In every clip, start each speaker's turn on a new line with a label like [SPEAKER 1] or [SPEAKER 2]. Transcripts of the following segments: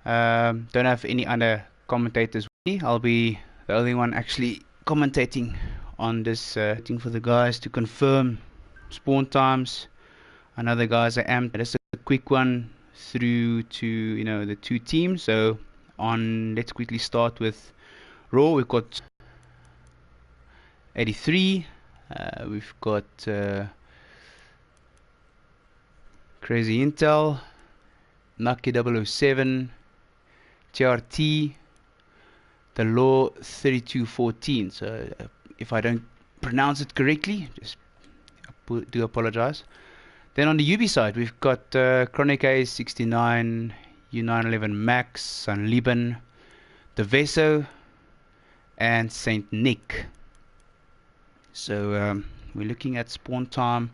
[SPEAKER 1] Don't have any other commentators with me. I'll be the only one actually commentating on this. Waiting for the guys to confirm spawn times. I know the guys I am. Just a quick one through to the two teams. So let's quickly start with Raw. We've got 83. We've got Crazy Intel, Nucky 007, TRT, the Law 3214. So if I don't pronounce it correctly, just do apologize. Then on the UB side, we've got Chronic A69, U911 Max, San Liban, the Veso, and Saint Nick. So we're looking at spawn time.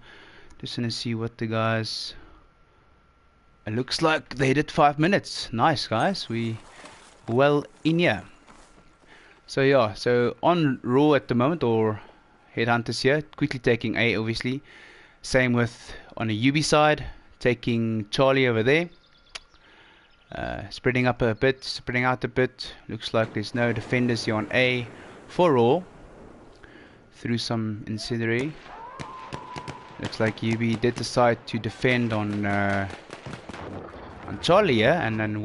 [SPEAKER 1] Just want to see what the guys. It looks like they did 5 minutes. Nice, guys. We well in here. So yeah, so on Raw at the moment, or Headhunters here, quickly taking A, obviously. Same with on the UB side, taking Charlie over there. Spreading out a bit. Looks like there's no defenders here on A for Raw. Through some incendiary. Looks like UB did decide to defend on Charlie here, and then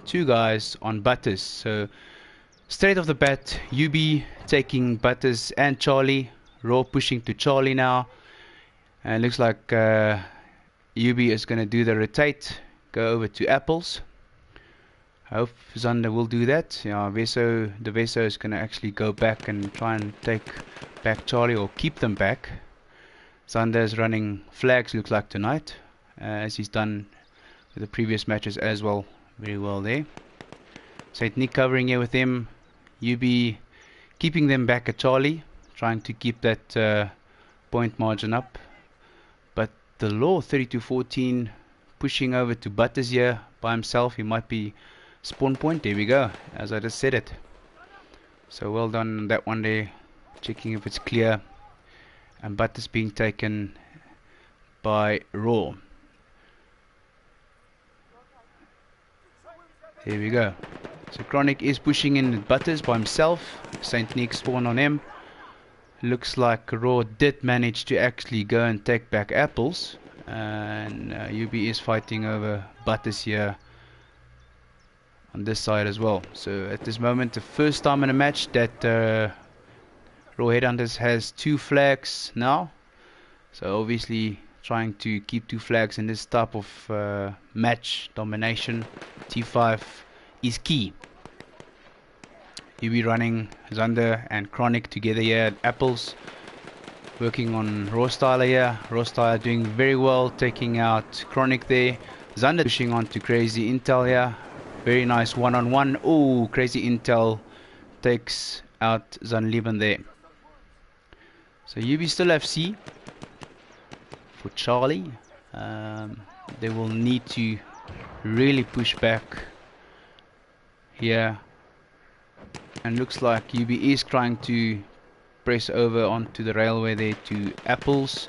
[SPEAKER 1] two guys on Butters. So straight off the bat, UB taking Butters and Charlie. Raw pushing to Charlie now. And it looks like UB is going to do the rotate, go over to Apples. I hope Zander will do that. Yeah, the Veso is going to actually go back and try and take back Charlie, or keep them back. Zander is running flags, looks like tonight, as he's done with the previous matches as well. Very well there. Saint Nick covering here with him. UB keeping them back at Charlie, trying to keep that point margin up. But the Law 3214 pushing over to Butters here by himself. He might be spawn point. There we go, as I just said it. So well done on that one there. Checking if it's clear. And Butters being taken by Raw. There we go. So Chronic is pushing in Butters by himself. Saint Nick spawn on him. Looks like Raw did manage to actually go and take back Apples. And UB is fighting over Butters here on this side as well. So at this moment, the first time in a match that Raw Headhunters has 2 flags now. So obviously trying to keep 2 flags in this type of match domination. T5 is key. UB running Zander and Chronic together here at Apples. Working on Raw Styler here. Raw Styler doing very well, taking out Chronic there. Zander pushing on to Crazy Intel here. Very nice one-on-one. Oh, Crazy Intel takes out San Liban there. So UB still have C for Charlie. They will need to really push back here. And looks like UB is trying to press over onto the railway there to Apples.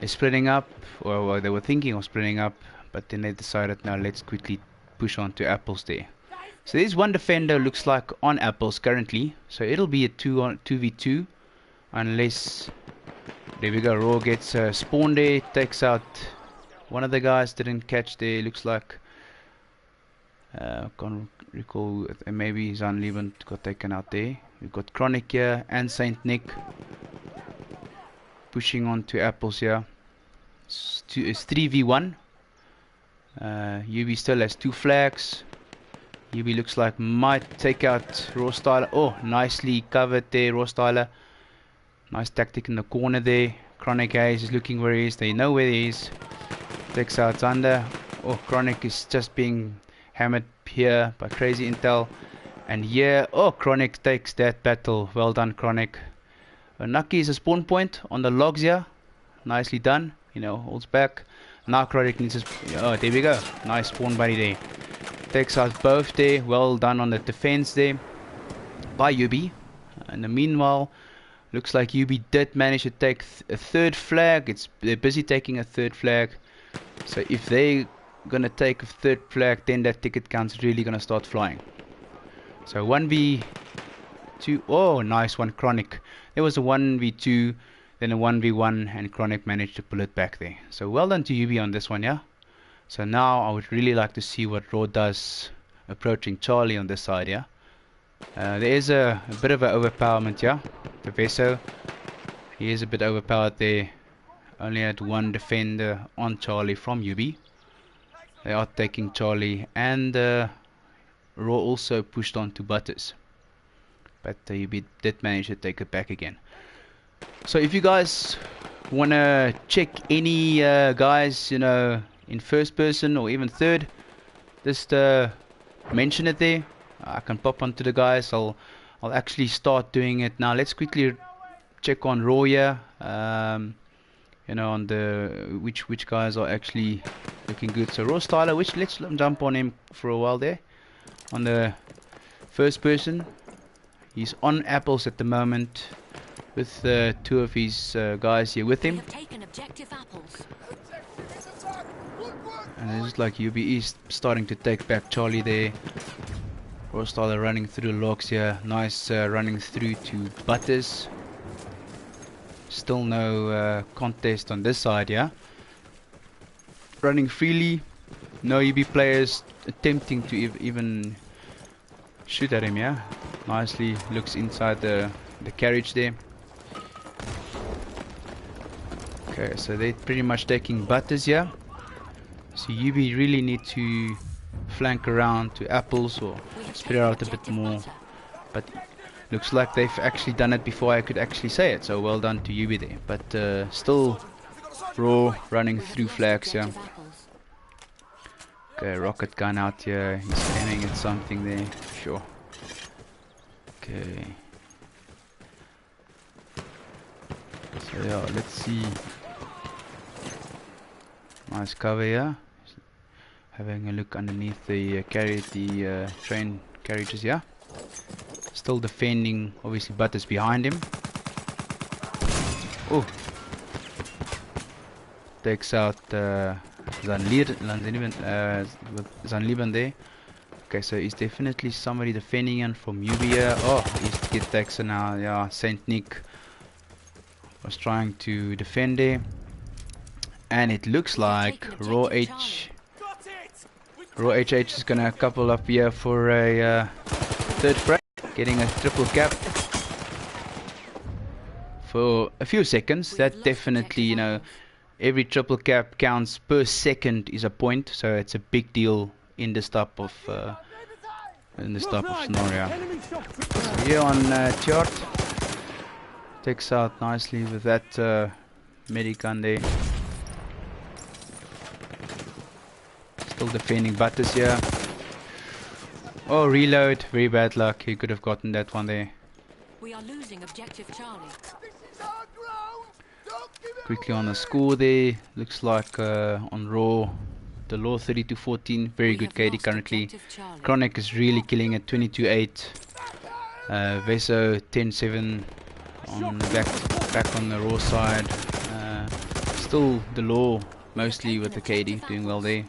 [SPEAKER 1] They're splitting up, or well, they were thinking of splitting up, but then they decided, now let's quickly push on to Apples there. So there's one defender, looks like, on Apples currently. So it'll be a 2v2, unless, there we go, Raw gets spawned there, takes out one of the guys, didn't catch there, looks like. Can't recall, maybe San Liban got taken out there. We've got Chronic here and Saint Nick pushing on to Apples here. It's 3v1. UB still has 2 flags. UB looks like might take out Raw Styler. Oh, nicely covered there, Raw Styler. Nice tactic in the corner there. Chronic Haze is looking where he is. They know where he is. Takes out Zander. Oh, Chronic is just being hammered here by Crazy Intel. And here, oh, Chronic takes that battle. Well done, Chronic. Nucky is a spawn point on the logs here. Nicely done. Holds back. Now Chronic needs his... Oh, there we go. Nice spawn buddy there. Takes out both there. Well done on the defense there by UB. In the meanwhile, looks like UB did manage to take a 3rd flag. They're busy taking a 3rd flag. So if they gonna take a third flag, then that ticket count's really gonna start flying. So 1v2. Oh, nice one, Chronic. There was a 1v2, then a 1v1, and Chronic managed to pull it back there. So well done to UB on this one, yeah. So now I would really like to see what Raw does approaching Charlie on this side, yeah. There is a bit of an overpowerment, yeah. The Veso, he is a bit overpowered there. Only had one defender on Charlie from UB. They are taking Charlie, and Raw also pushed on to Butters. But UB did manage to take it back again. So if you guys wanna check any guys, you know, in first person or even third, just mention it there. I can pop onto the guys. I'll actually start doing it now. Let's quickly check on Raw here. You know, on the which guys are actually looking good. So Raw Styler, let's jump on him for a while there. On the first person, he's on apples at the moment with two of his guys here with him. And it looks like UB is starting to take back Charlie there. Raw Styler running through the logs here. Nice running through to Butters. Still no contest on this side, yeah. Running freely. No UB players attempting to even shoot at him, yeah. Nicely looks inside the carriage there. Okay, so they're pretty much taking Butters here. So UB really need to flank around to apples or spread out a bit more. But looks like they've actually done it before I could actually say it. So well done to UB there. But still Raw running through flags here. Okay, rocket gun out here. He's aiming at something there. Sure. Okay. So yeah, let's see. Nice cover here. Having a look underneath the train carriages here. Still defending, obviously Butters behind him. Oh, takes out Zanlieben there. Okay, so he's definitely somebody defending him from UB here. Oh, he takes it now. Yeah, Saint Nick was trying to defend there. And it looks like RHH is gonna couple up here for a third frag, getting a triple cap for a few seconds. That definitely, you know, every triple cap counts per second is a point, so it's a big deal in this type of scenario. So here on chart, takes out nicely with that medigun there. Still defending Butters here. Oh, reload. Very bad luck. He could have gotten that one there.
[SPEAKER 2] We are losing objective Charlie.
[SPEAKER 1] Quickly on the score there. Looks like on Raw, the Law 32-14. Very good KD currently. Chronic is really killing it. 22-8. Veso 10-7 on back on the Raw side. Still the Law mostly with the KD doing well there.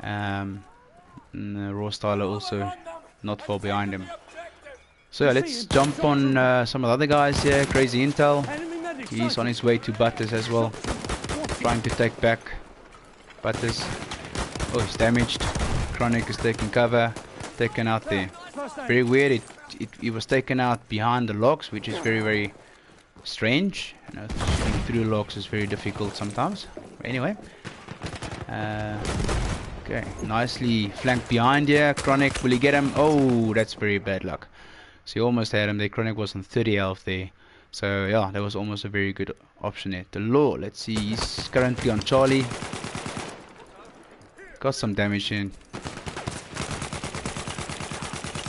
[SPEAKER 1] And the Raw Styler also not far behind him. So yeah, let's jump on some of the other guys here. Crazy Intel, he's on his way to Butters as well, trying to take back Butters. Oh, he's damaged. Chronic is taking cover, taken out there. Very weird, it was taken out behind the logs, which is very strange. You know, shooting through logs is very difficult sometimes. Anyway, okay, nicely flanked behind here. Chronic, will he get him? Oh, that's very bad luck. So he almost had him there. Chronic was on 30 health there. So yeah, that was almost a very good option there. The Law, let's see, he's currently on Charlie. Got some damage in.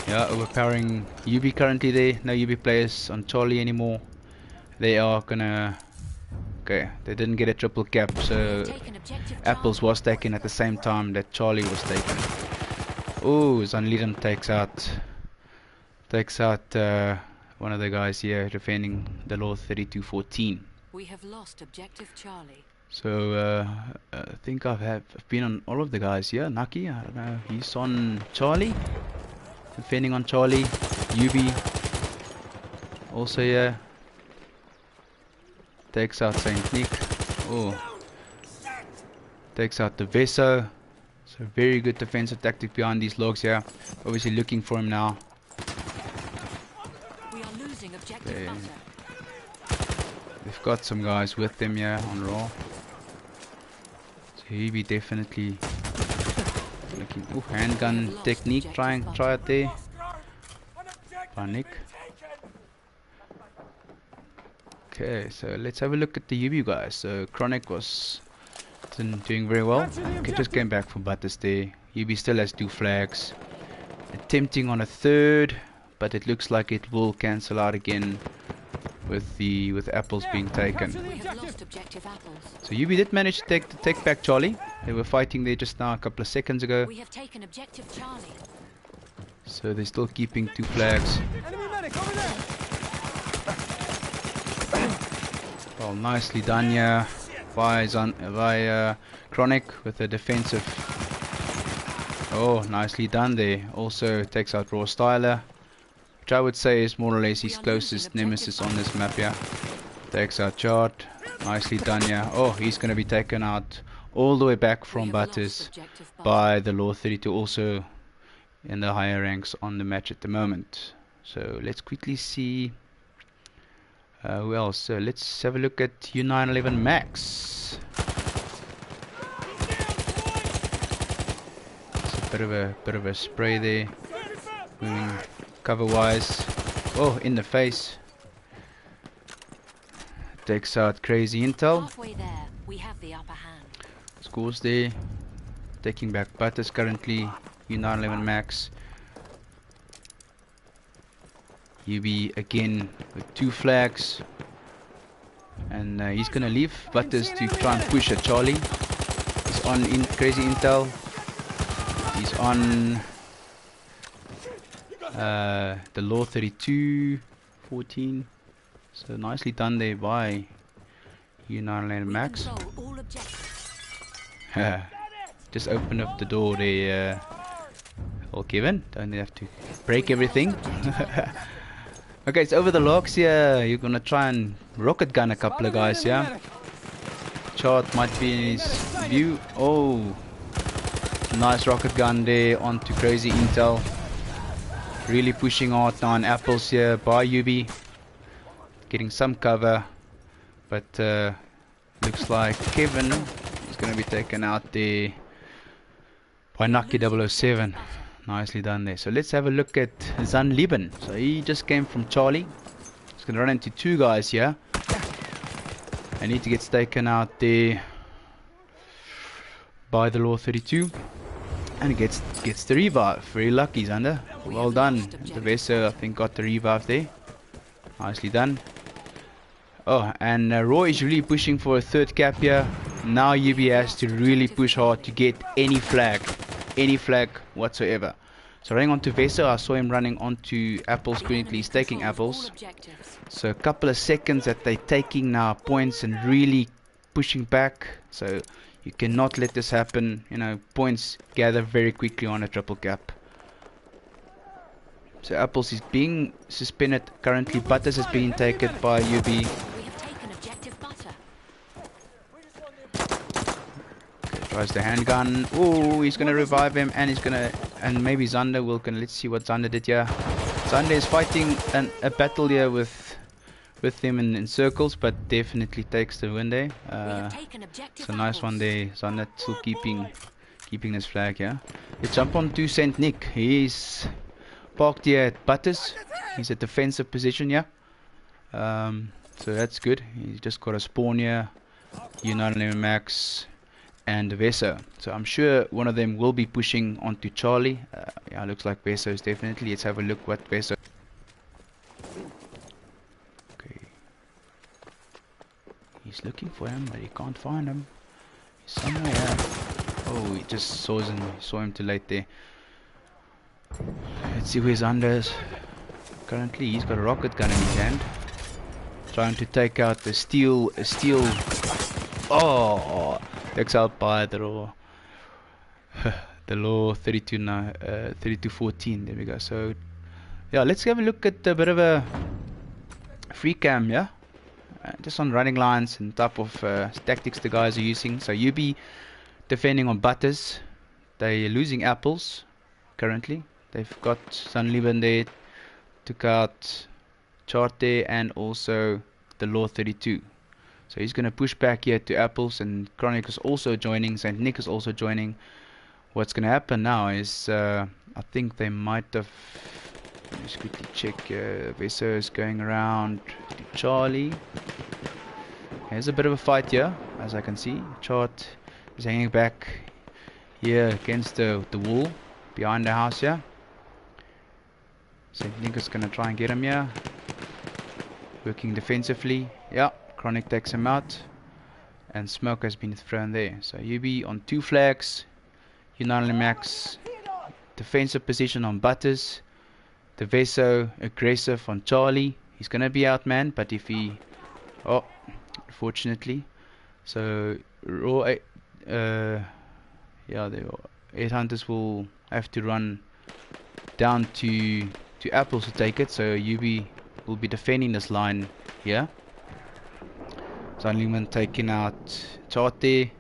[SPEAKER 1] Yeah, overpowering UB currently there. No UB players on Charlie anymore. They are gonna... Okay, they didn't get a triple cap, so Apples was taken at the same time that Charlie was taken. Oh, Zanlieden takes out one of the guys here defending the Law 32-14.
[SPEAKER 2] We have lost objective Charlie.
[SPEAKER 1] So I think I've been on all of the guys here. Naki, I don't know, he's on Charlie, defending on Charlie. UB also here, takes out Saint Nick. Oh, takes out the Veso. So very good defensive tactic behind these logs here. Obviously looking for him now.
[SPEAKER 2] We are losing objective
[SPEAKER 1] Okay.
[SPEAKER 2] butter.
[SPEAKER 1] They've got some guys with them here on Raw. So he'll be definitely looking. Ooh, handgun technique. Try it there. By Nick. Okay, so let's have a look at the UB guys. So Chronic was doing very well. Okay, just came back from Butters there. UB still has 2 flags. Attempting on a 3rd, but it looks like it will cancel out again with apples being taken.
[SPEAKER 2] We have lost objective apples.
[SPEAKER 1] So UB did manage to take back Charlie. They were fighting there just now a couple of seconds ago.
[SPEAKER 2] We have taken objective Charlie.
[SPEAKER 1] So they're still keeping 2 flags.
[SPEAKER 3] Enemy medic over there.
[SPEAKER 1] Well, nicely done here by Chronic with a defensive. Oh, nicely done there. Also takes out Raw Styler, which I would say is more or less his closest nemesis on this map here. Takes out Chart. Nicely done here. Oh, he's going to be taken out all the way back from Butters by the Law 32, also in the higher ranks on the match at the moment. So let's quickly see who else. So let's have a look at U911 Max. It's a bit of a spray there, moving cover wise. Oh, in the face. Takes out Crazy Intel.
[SPEAKER 2] Halfway there, we have the upper hand.
[SPEAKER 1] Scores there. Taking back Butters currently. U911 Max. UB again with 2 flags. And he's gonna leave Butters to try and push at Charlie. He's on Crazy Intel. He's on the Law 32 14. So nicely done there by U911 Max.
[SPEAKER 2] We control all objectives.
[SPEAKER 1] Just open up the door there. Well, Kevin, don't have to break everything. Okay, it's over the logs here. You're gonna try and rocket gun a couple of guys here. Chart might be in his view. Oh, nice rocket gun there onto Crazy Intel. Really pushing hard now on apples here by UB. Getting some cover, but looks like Kevin is gonna be taken out there by Naki 007. Nicely done there. So let's have a look at Zan Lieben. So he just came from Charlie. He's going to run into 2 guys here. And he gets taken out there by the Law 32. And gets the revive. Very lucky, Zander. Well done. The Veso, I think, got the revive there. Nicely done. Oh, and Roy is really pushing for a 3rd cap here. Now UB has to really push hard to get any flag whatsoever. So running onto Veso, I saw him running onto apples currently. He's taking apples. So a couple of seconds that they're taking now points and really pushing back. So you cannot let this happen. You know, points gather very quickly on a triple cap. So apples is being suspended currently. Butters is being taken by UB.
[SPEAKER 2] We have taken objective butter.
[SPEAKER 1] Tries the handgun. Oh, he's gonna revive him, and he's gonna, and maybe Zander will. Let's see what Zander did here. Zander is fighting a battle here with him in circles, but definitely takes the win there. It's a nice one there. Zander still keeping his flag here. Let's jump on to Saint Nick. He's parked here at Butters. He's at defensive position here. So that's good. He's just got a spawn here. U911 Max and Veso. So I'm sure one of them will be pushing onto Charlie. Yeah, looks like Veso is definitely. Let's have a look what Veso. Okay. He's looking for him, but he can't find him. He's somewhere. Oh, he just saw him too late there. Let's see where his under is. Currently, he's got a rocket gun in his hand, trying to take out the steel Oh, takes out by the law. The law 32 now, 32-14. There we go. So yeah, let's have a look at a bit of a free cam, yeah. Just on running lines and type of tactics the guys are using. So UB defending on butters. They're losing apples currently. They've got Sunliban there, took out Charte and also the Law 32. So he's going to push back here to apples, and Chronic is also joining, St. Nick is also joining. What's going to happen now is, I think they might have, let me just quickly check, Veso is going around to Charlie. There's a bit of a fight here, as I can see. Chart is hanging back here against the wall behind the house here. St. Nick is going to try and get him here. Working defensively. Yeah, Chronic takes him out. And smoke has been thrown there. So UB on 2 flags. Unanimous max. Defensive position on Butters. The Veso aggressive on Charlie. He's going to be outmanned, but if he... Oh, unfortunately. So, raw... yeah, the 8 hunters will have to run down to apples to take it. So UB will be defending this line here. Zanliman taking out Chate.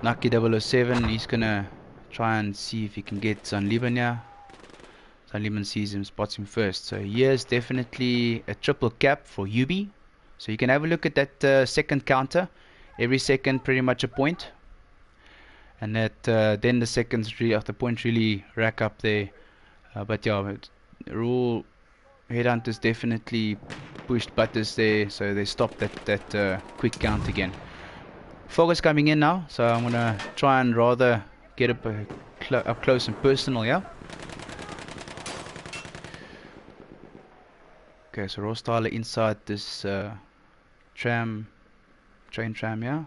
[SPEAKER 1] Naki 007, he's gonna try and see if he can get Zanliban here. Zanliban sees him, spots him first. So here's definitely a triple cap for UB. So you can have a look at that second counter. Every second pretty much a point. And that then the seconds really, the points really rack up there. But yeah, raw headhunters definitely pushed Butters there, so they stopped that quick count again. Focus coming in now, so I'm gonna try and rather get up close and personal, yeah. Okay, so raw styler inside this train tram, yeah.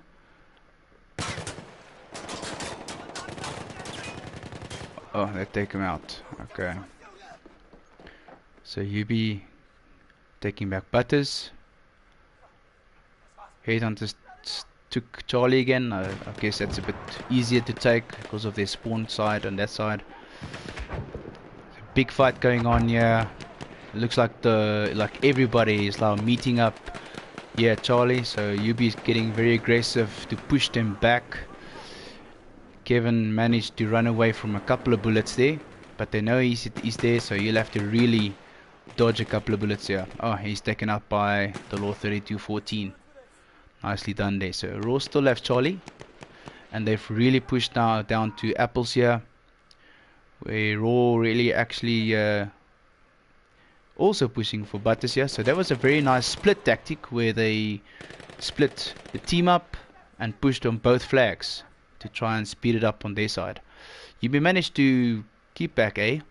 [SPEAKER 1] Oh, they take him out. Okay. So UB taking back Butters. Headhunters took Charlie again. I guess that's a bit easier to take because of their spawn side on that side. Big fight going on here. Looks like everybody is now meeting up. Yeah, Charlie. So UB is getting very aggressive to push them back. Kevin managed to run away from a couple of bullets there, but they know he's there, so you'll have to really dodge a couple of bullets here. Oh, he's taken out by the Law 32-14. Nicely done there. So Raw still have Charlie, and they've really pushed now down to apples here, where Raw really actually also pushing for Butters here. So that was a very nice split tactic where they split the team up and pushed on both flags to try and speed it up on their side. UB managed to keep back A,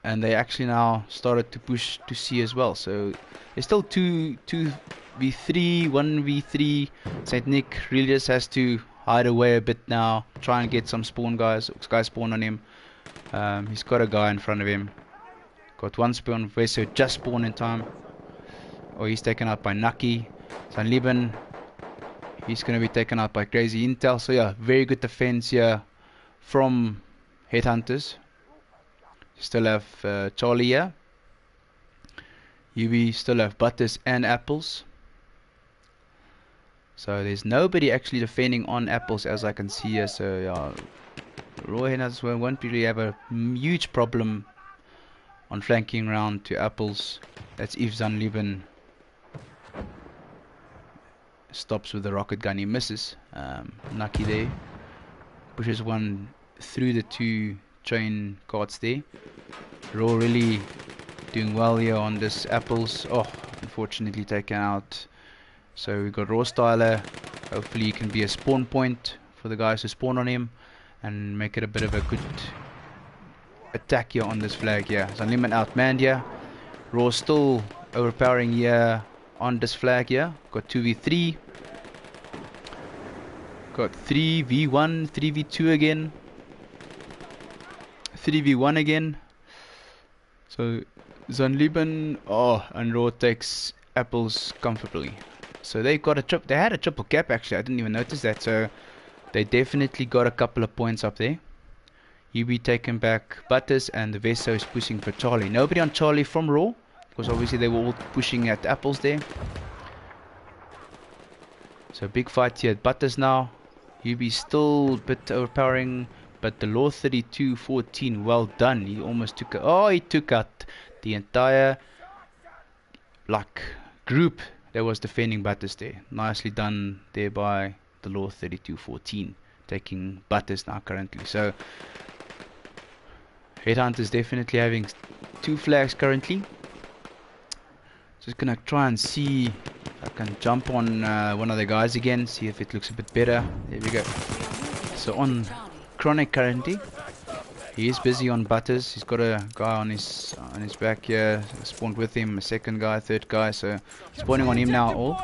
[SPEAKER 1] and they actually now started to push to C as well. So there's still 2v3, 1v3. St. Nick really just has to hide away a bit now, try and get some guys spawn on him. He's got a guy in front of him. Got one spawn, so just spawned in time. Oh, he's taken out by Naki. Zanliban, he's going to be taken out by Crazy Intel. So yeah, very good defense here from Headhunters. Still have Charlie here. UB still have Butters and Apples. So there's nobody actually defending on Apples as I can see here. So yeah, Raw Headhunters won't really have a huge problem on flanking around to apples. That's if Zanliban stops with the rocket gun. He misses. Naki there pushes one through the 2 train carts there. Raw really doing well here on this apples. Oh, unfortunately taken out. So we got Raw Styler. Hopefully he can be a spawn point for the guys to spawn on him and make it a bit of a good attack here on this flag here. Zanliman outmanned here. Raw still overpowering here on this flag here. Got 2v3. Got 3v1, 3v2 again. 3v1 again. So Zanliban, oh, and Raw takes apples comfortably. So they got a they had a triple cap actually. I didn't even notice that. So they definitely got a couple of points up there. UB taking back Butters, and the Veso is pushing for Charlie. Nobody on Charlie from Raw, because obviously they were all pushing at Apples there. So big fight here at Butters now. UB still a bit overpowering, but the Law 32-14, well done. He almost took he took out the entire group that was defending Butters there. Nicely done there by the Law 32-14, taking Butters now currently. So Headhunter's definitely having 2 flags currently. Just gonna try and see if I can jump on one of the guys again, see if it looks a bit better. There we go. So on Chronic currently, he is busy on Butters. He's got a guy on his back here, spawned with him, a second guy, third guy, so spawning on him now all.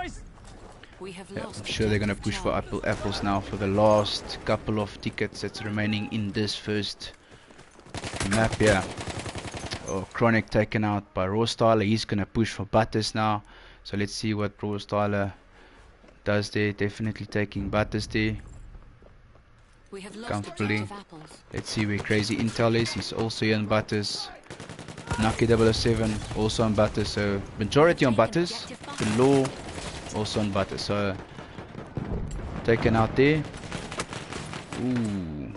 [SPEAKER 1] Yeah, I'm sure they're gonna push for apples now for the last couple of tickets that's remaining in this first map here. Oh, Chronic taken out by Raw Styler. He's gonna push for Butters now. So let's see what Raw Styler does there. Definitely taking Butters there comfortably. Let's see where Crazy Intel is. He's also here on Butters. Nucky 007 also on Butters. So majority on Butters. The Law also on Butters. So taken out there. Ooh.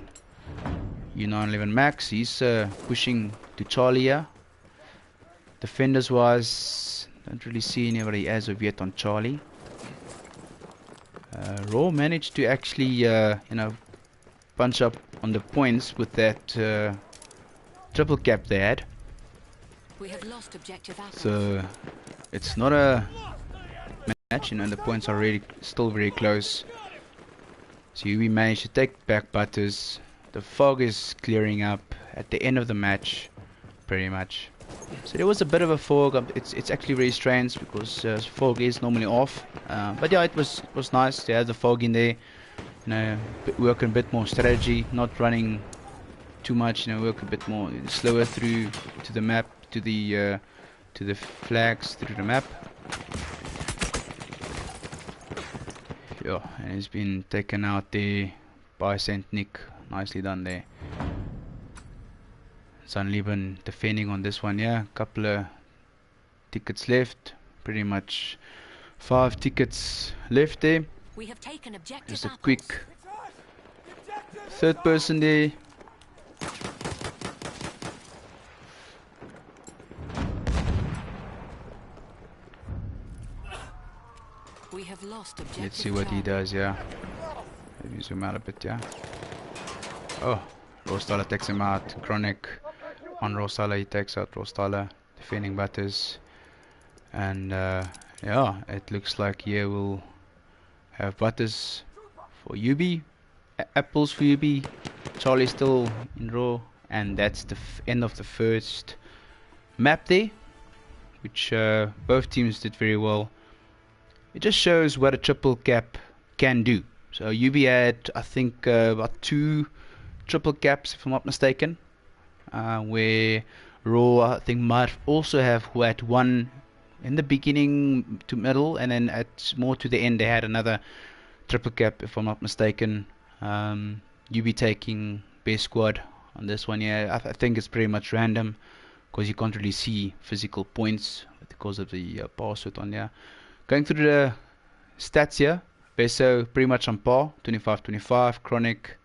[SPEAKER 1] U911 Max, he's pushing to Charlie here. Defenders wise, don't really see anybody as of yet on Charlie. Raw managed to actually punch up on the points with that triple cap they had.
[SPEAKER 2] We have lost objective apples.
[SPEAKER 1] So it's not a match, the points are really still very close. So we managed to take back Butters. The fog is clearing up at the end of the match, pretty much. So there was a bit of a fog. It's actually very strange because fog is normally off. But yeah, it was nice to have the fog in there. Work a bit more strategy, not running too much. Work a bit more slower through to the map, to the flags through the map. Yeah, and it's been taken out there by Saint Nick. Nicely done there. Sunlieben defending on this one, yeah. Couple of tickets left. Pretty much 5 tickets left there.
[SPEAKER 2] We have taken objective
[SPEAKER 1] Just a
[SPEAKER 2] apples.
[SPEAKER 1] quick third person there.
[SPEAKER 2] We have lost objective.
[SPEAKER 1] Let's see what he does, yeah. Maybe zoom out a bit, yeah. Oh, Rostala takes him out. Chronic on Rostala, he takes out Rostala, defending Butters. And yeah, it looks like here we'll have Butters for UB, apples for UB, Charlie still in Raw, and that's the end of the first map there, which both teams did very well. It just shows what a triple cap can do. So UB had, I think, about 2 triple caps, if I'm not mistaken, where Raw, I think, might also have who had 1 in the beginning to middle, and then at more to the end they had another triple cap, if I'm not mistaken. UB taking best squad on this one. Yeah, I think it's pretty much random because you can't really see physical points because of the password on there. Going through the stats here, Beso pretty much on par, 25-25. Chronic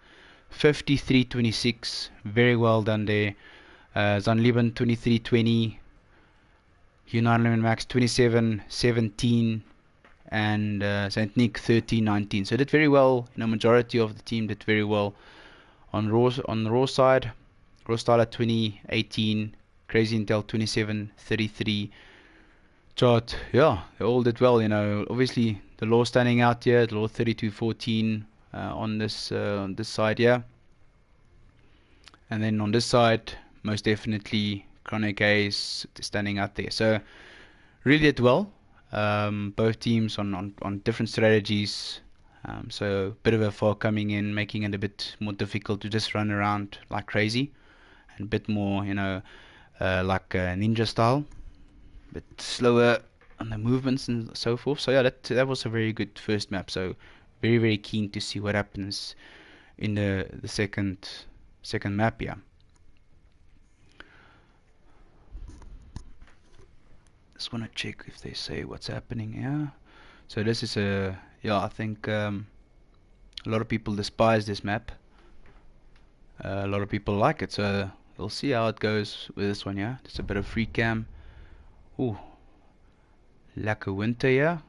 [SPEAKER 1] 53-26, very well done there. Zanlieben 23-20, U911 Max 27-17, and Saint Nick 13-19. So did very well. Majority of the team did very well on the Raw side. Raw Styler 20-18, Crazy Intel 27-33. Chart, yeah, they all did well. Obviously the Law standing out here. The Law 32-14 on this side, yeah. And then on this side, most definitely Chronic Ace standing out there. So really did well. Both teams on different strategies. So a bit of a fog coming in, making it a bit more difficult to just run around like crazy, and a bit more, like ninja style. Bit slower on the movements and so forth. So yeah, that was a very good first map. So very keen to see what happens in the second map. Yeah. Just want to check if they say what's happening here. So this is I think a lot of people despise this map. A lot of people like it, so we'll see how it goes with this one. Yeah, just a bit of free cam. Ooh, lekker winter here.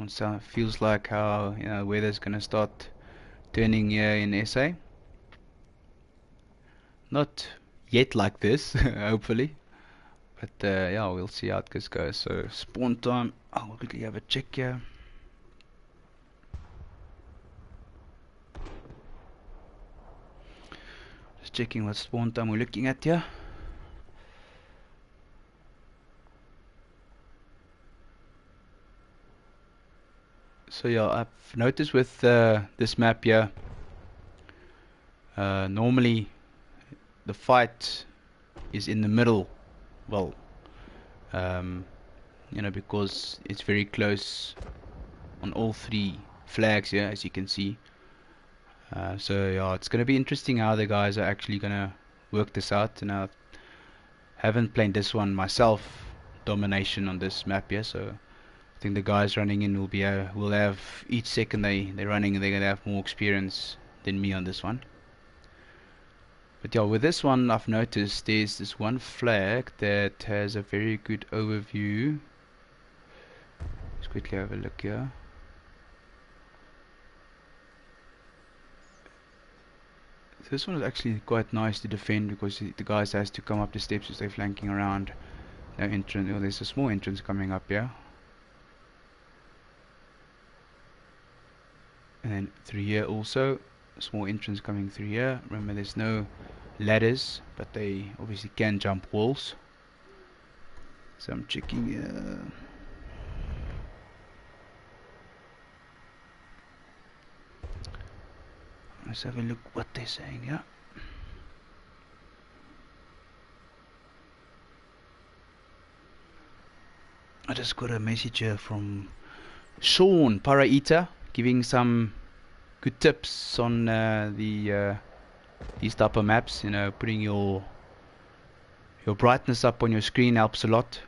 [SPEAKER 1] So feels like how weather's gonna start turning here in SA. Not yet like this, hopefully. But yeah, we'll see how it goes. So spawn time. I'll quickly have a check here. Just checking what spawn time we're looking at here. So yeah, I've noticed with this map here, normally the fight is in the middle. Well, because it's very close on all three flags here, as you can see. So yeah, it's gonna be interesting how the guys are actually gonna work this out. And I haven't played this one myself, domination on this map here, so I think the guys running in will have each second they're running, they're gonna have more experience than me on this one. But yeah, with this one I've noticed there's this one flag that has a very good overview. Let's quickly have a look here. This one is actually quite nice to defend because the guys has to come up the steps as they're flanking around. No entrance. Oh, there's a small entrance coming up here. And then through here also, a small entrance coming through here. Remember, there's no ladders, but they obviously can jump walls. So I'm checking here. Let's have a look what they're saying here. I just got a message here from Sean Paraita giving some good tips on these type of maps. Putting your brightness up on your screen helps a lot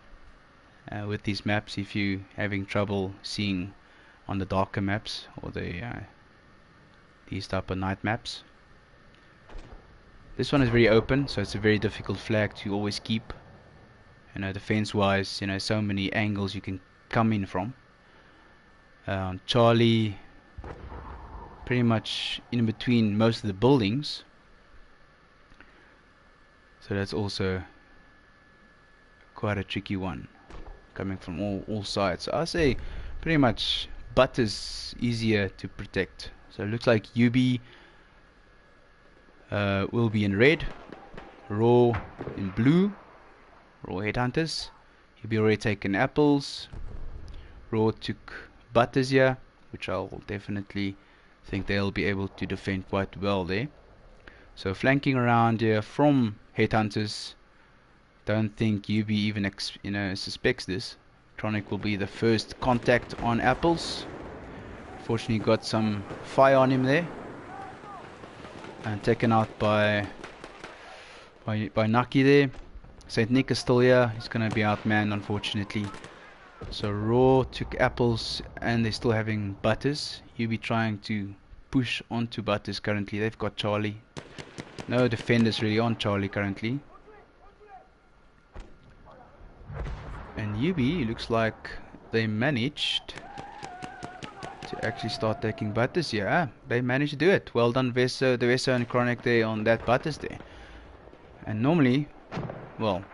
[SPEAKER 1] with these maps if you're having trouble seeing on the darker maps or these type of night maps. This one is very open, so it's a very difficult flag to always keep. Defense wise, so many angles you can come in from. Charlie, pretty much in between most of the buildings, so that's also quite a tricky one, coming from all sides. So I say pretty much butt is easier to protect. So it looks like UB will be in red, Raw in blue, Raw headhunters. He'll be already taken apples. Raw took butters here, which I'll definitely think they'll be able to defend quite well there. So flanking around here from headhunters. Don't think UB even suspects this. Tronic will be the first contact on apples. Fortunately got some fire on him there, and taken out by Naki there. Saint Nick is still here. He's gonna be outmanned, unfortunately. So Raw took apples, and they're still having butters. UB trying to push onto butters currently. They've got Charlie. No defenders really on Charlie currently. And UB looks like they managed to actually start taking butters here. They managed to do it. Well done, Veso, the Veso and Chronic there on that butters there. And normally, well,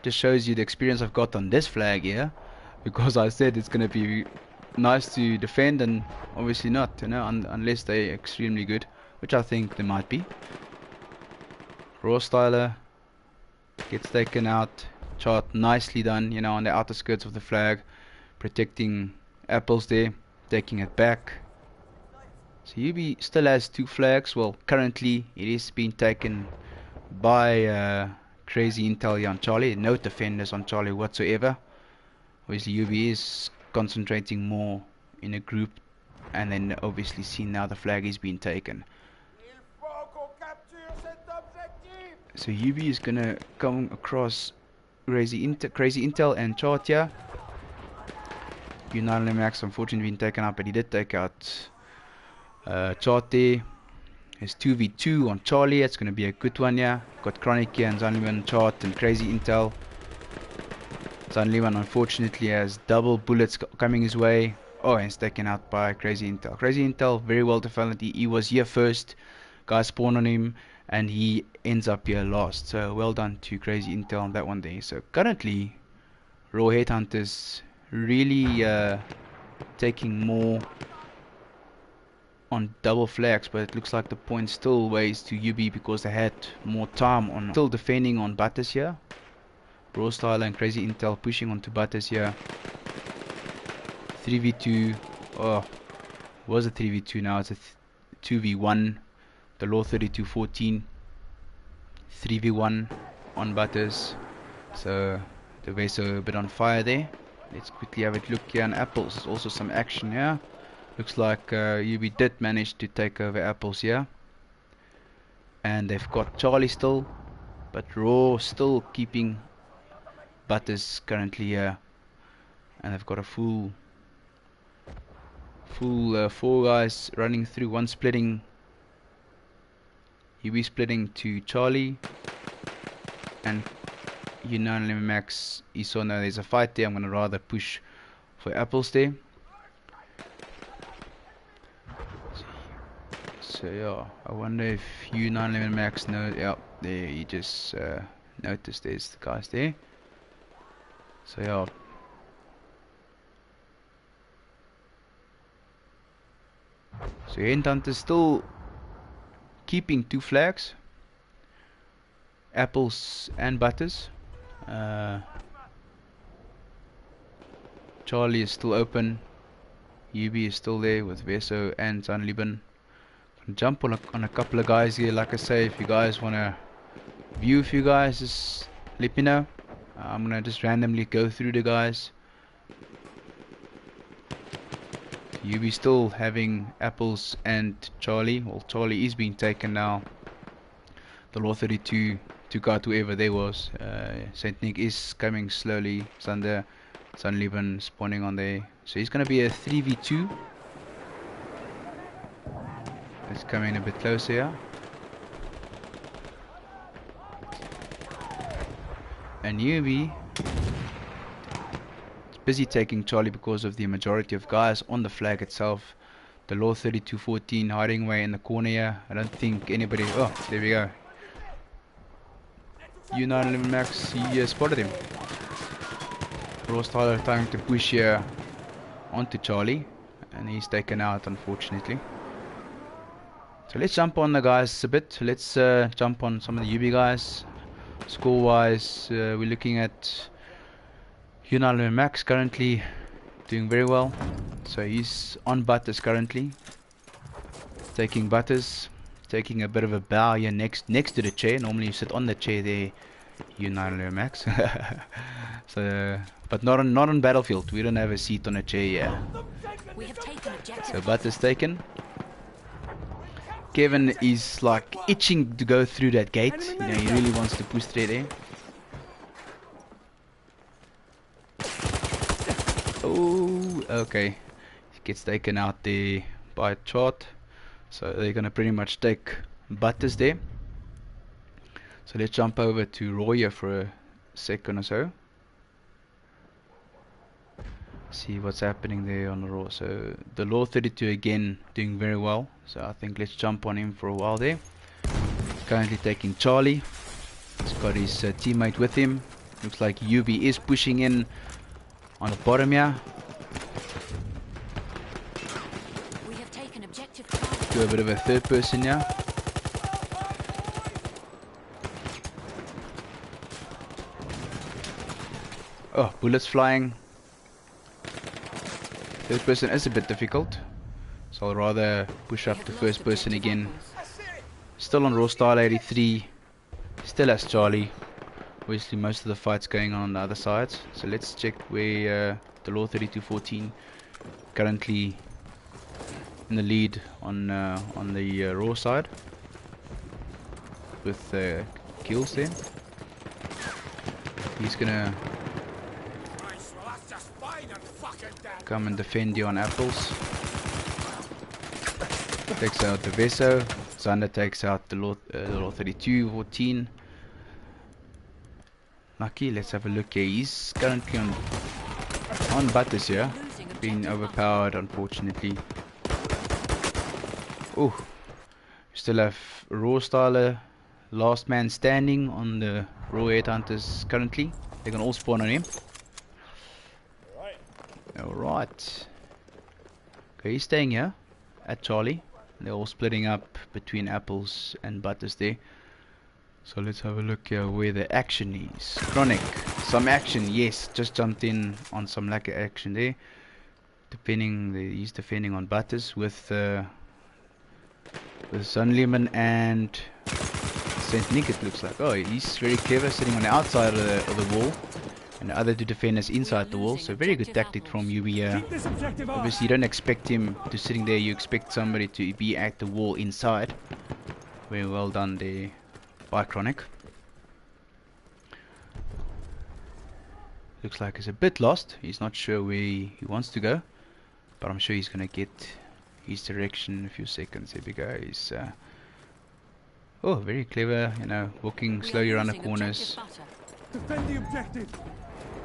[SPEAKER 1] just shows you the experience I've got on this flag here, because I said it's going to be nice to defend, and obviously not, unless they're extremely good, which I think they might be. Raw Styler gets taken out. Chart nicely done, on the outer skirts of the flag, protecting apples there, taking it back. So UB still has two flags. Well, currently it is being taken by crazy intel here on Charlie. No defenders on Charlie whatsoever. Obviously UB is concentrating more in a group, and then obviously see now the flag is being taken. So UB is gonna come across crazy intel and chart here. United Max unfortunately been taken out, but he did take out chart there. There's 2v2 on Charlie. It's gonna be a good one here. Got Chronic here and Zanliman chart and crazy intel. Zanliman unfortunately has double bullets coming his way. Oh, and it's taken out by crazy intel. Crazy intel very well defended. He was here first. Guys spawn on him, and he ends up here last. So well done to crazy intel on that one there. So currently, raw headhunters really taking more on double flags, but it looks like the point still weighs to UB because they had more time on. Still defending on Butters here. Raw Style and crazy intel pushing onto Butters here. 3v2. Oh, was a 3v2, now it's a 2v1. The Law 3214. 3v1 on Butters. So the Veso a bit on fire there. Let's quickly have a look here on Apples. There's also some action here. Looks like UB did manage to take over Apples here. And they've got Charlie still, but Raw still keeping Butters currently here. And they've got a full 4 guys running through, one splitting. UB splitting to Charlie. And United Max, he saw now there's a fight there. I'm going to rather push for Apples there. So yeah, I wonder if U911 Max knows. Yeah, there you just noticed there's the guys there. So yeah. So Headhunters still keeping 2 flags. Apples and Butters. Charlie is still open. UB is still there with Veso and Zanliban. Jump on a couple of guys here. Like I say, if you guys want to view a few guys, just let me know. I'm gonna just randomly go through the guys. UB still having Apples and Charlie. Well, Charlie is being taken now. The Law 32 took out whoever there was. Saint Nick is coming slowly. Sander, Sunliban spawning on there. So he's gonna be a 3v2. It's coming a bit closer here. And UB is busy taking Charlie because of the majority of guys on the flag itself. The Law 3214 hiding away in the corner here. I don't think anybody... Oh, there we go. U911 Max, he spotted him. Ross Tyler trying to push here onto Charlie. And he's taken out, unfortunately. So let's jump on the guys a bit. Let's jump on some of the UB guys. Score wise, we're looking at U911 Max currently doing very well. So he's on Butters currently. Taking Butters. Taking a bit of a bow here next to the chair. Normally you sit on the chair there, U911 Max. So, but not on Battlefield. We don't have a seat on a chair here. So Butters taken. Kevin is like itching to go through that gate. You know, he really wants to push through there. Oh, okay. He gets taken out there by Chart. So they're gonna pretty much take Butters there. So let's jump over to Roya for a second or so. See what's happening there on the Raw. So the Law 32 again doing very well. So I think let's jump on him for a while there. Currently taking Charlie. He's got his teammate with him. Looks like UB is pushing in on the bottom here.
[SPEAKER 2] We have taken objective.
[SPEAKER 1] Do a bit of a third person here. Oh, bullets flying. Third person is a bit difficult, so I'll rather push up to first person again. Still on Raw Style 83, still has Charlie. Obviously most of the fights going on the other sides. So let's check where the Law 3214 currently in the lead on the Raw side with kills there. He's gonna come and defend you on apples. Takes out the Veso. Zander takes out the Law 3214. Lucky, let's have a look here. He's currently on Butters here. Being overpowered, unfortunately. Oh, still have Raw Styler, last man standing on the Raw Headhunters currently. They can all spawn on him. Alright. Okay, he's staying here at Charlie. They're all splitting up between apples and Butters there. So let's have a look here where the action is. Chronic, some action, yes, just jumped in on some lack of action there. He's defending on Butters with Sunlemon and Saint Nick, it looks like. Oh, he's very clever, sitting on the outside of the wall, and the other two defenders inside the wall. So very good tactic from UB. Obviously, you don't expect him to sitting there. You expect somebody to be at the wall inside. Very well done there by Chronic. Looks like he's a bit lost. He's not sure where he wants to go, but I'm sure he's gonna get his direction in a few seconds. Here we go. He's oh, very clever, you know, walking slowly around the corners.
[SPEAKER 3] Defend the objective.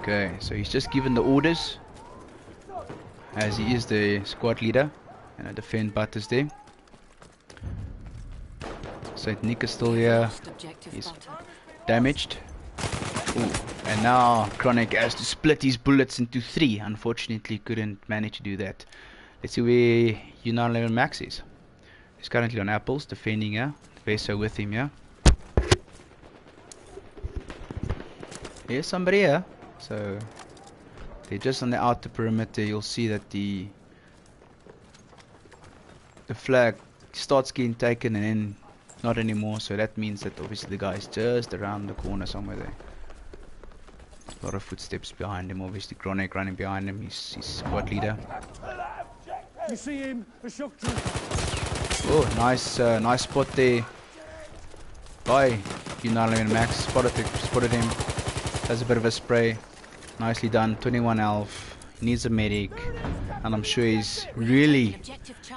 [SPEAKER 1] Okay, so he's just given the orders, as he is the squad leader, and I defend Butters there. Saint Nick is still here. He's damaged. Ooh. And now Chronic has to split his bullets into 3. Unfortunately, couldn't manage to do that. Let's see where U911 Max is. He's currently on apples, defending here. Veso with him here. Here's somebody here. So they're just on the outer perimeter. You'll see that the flag starts getting taken and then not anymore. So that means that obviously the guy is just around the corner somewhere there. A lot of footsteps behind him. Obviously Chronic running behind him. He's squad leader.
[SPEAKER 3] You see him, a shock trooper.
[SPEAKER 1] Oh, nice spot there by U911 Max. Spotted him. Does a bit of a spray. Nicely done. 21 health. He needs a medic, and I'm sure he's really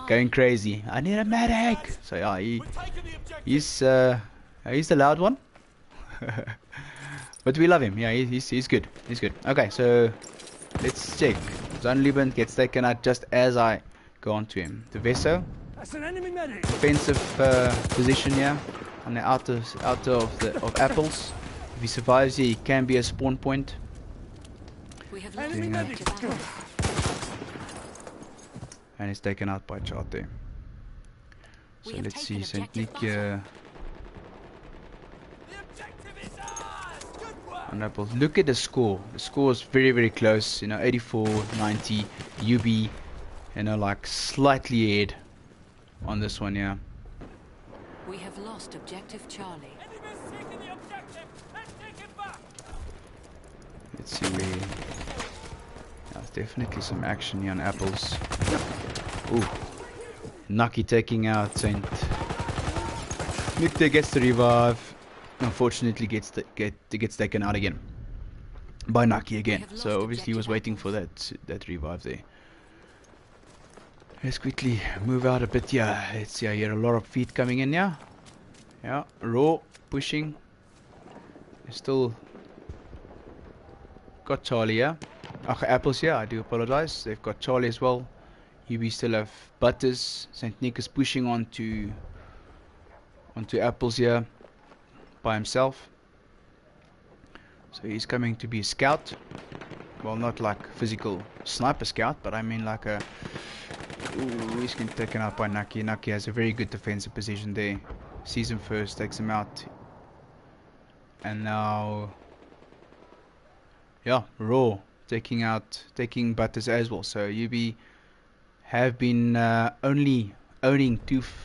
[SPEAKER 1] going crazy. I need a medic. So yeah, he's the loud one. But we love him. Yeah, he's good. He's good. Okay, so let's check. Zonleben gets taken out just as I go on to him. The Veso.
[SPEAKER 3] That's an enemy medic.
[SPEAKER 1] Defensive position here on the outer of apples. If he survives here, he can be a spawn point.
[SPEAKER 2] We have
[SPEAKER 3] Enemy medic.
[SPEAKER 1] And he's taken out by Chart there. So let's see, Saint Nick on apples. Look at the score. The score is very, very close. You know, 84-90. UB, you know, like slightly ahead on this one, yeah.
[SPEAKER 2] We have lost objective Charlie.
[SPEAKER 1] Let's see where. There's definitely some action here on apples. Ooh, Nucky taking out Saint. Nick there gets the revive. Unfortunately, gets taken out again by Nucky again. So obviously he was waiting for that revive there. Let's quickly move out a bit here. Let's see. I hear a lot of feet coming in here. Yeah, Raw pushing. They're still got Charlie here. Apples here. I do apologize. They've got Charlie as well. We still have Butters. Saint Nick is pushing onto apples here by himself. So he's coming to be a scout. Well, not like physical sniper scout, but I mean like a. Ooh, he's getting taken out by Nucky. Nucky has a very good defensive position there. Sees him first, takes him out. And now, yeah, Raw taking Butters as well. So UB have been only owning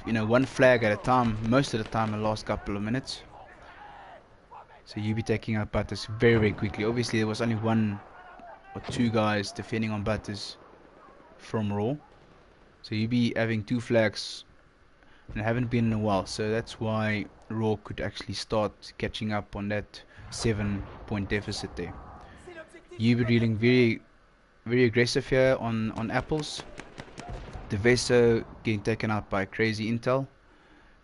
[SPEAKER 1] one flag at a time most of the time in the last couple of minutes. So you be taking out Butters very, very quickly. Obviously, there was only one or two guys defending on Butters from Raw. So you be having 2 flags and haven't been in a while. So that's why Raw could actually start catching up on that 7-point deficit there. You be dealing very, very aggressive here on Apples. The Veso getting taken out by crazy intel.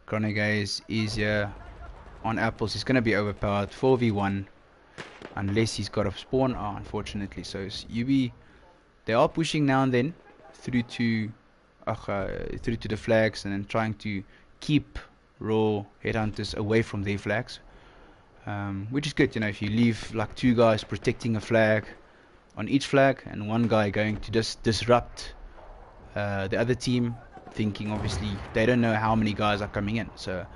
[SPEAKER 1] Chronic is easier on Apples. He's going to be overpowered 4v1 unless he's got a spawn. Oh, unfortunately. So UB, they are pushing now and then through to the flags and then trying to keep Raw headhunters away from their flags, which is good. You know, if you leave like 2 guys protecting a flag on each flag and 1 guy going to just disrupt the other team, thinking obviously they don't know how many guys are coming in. So,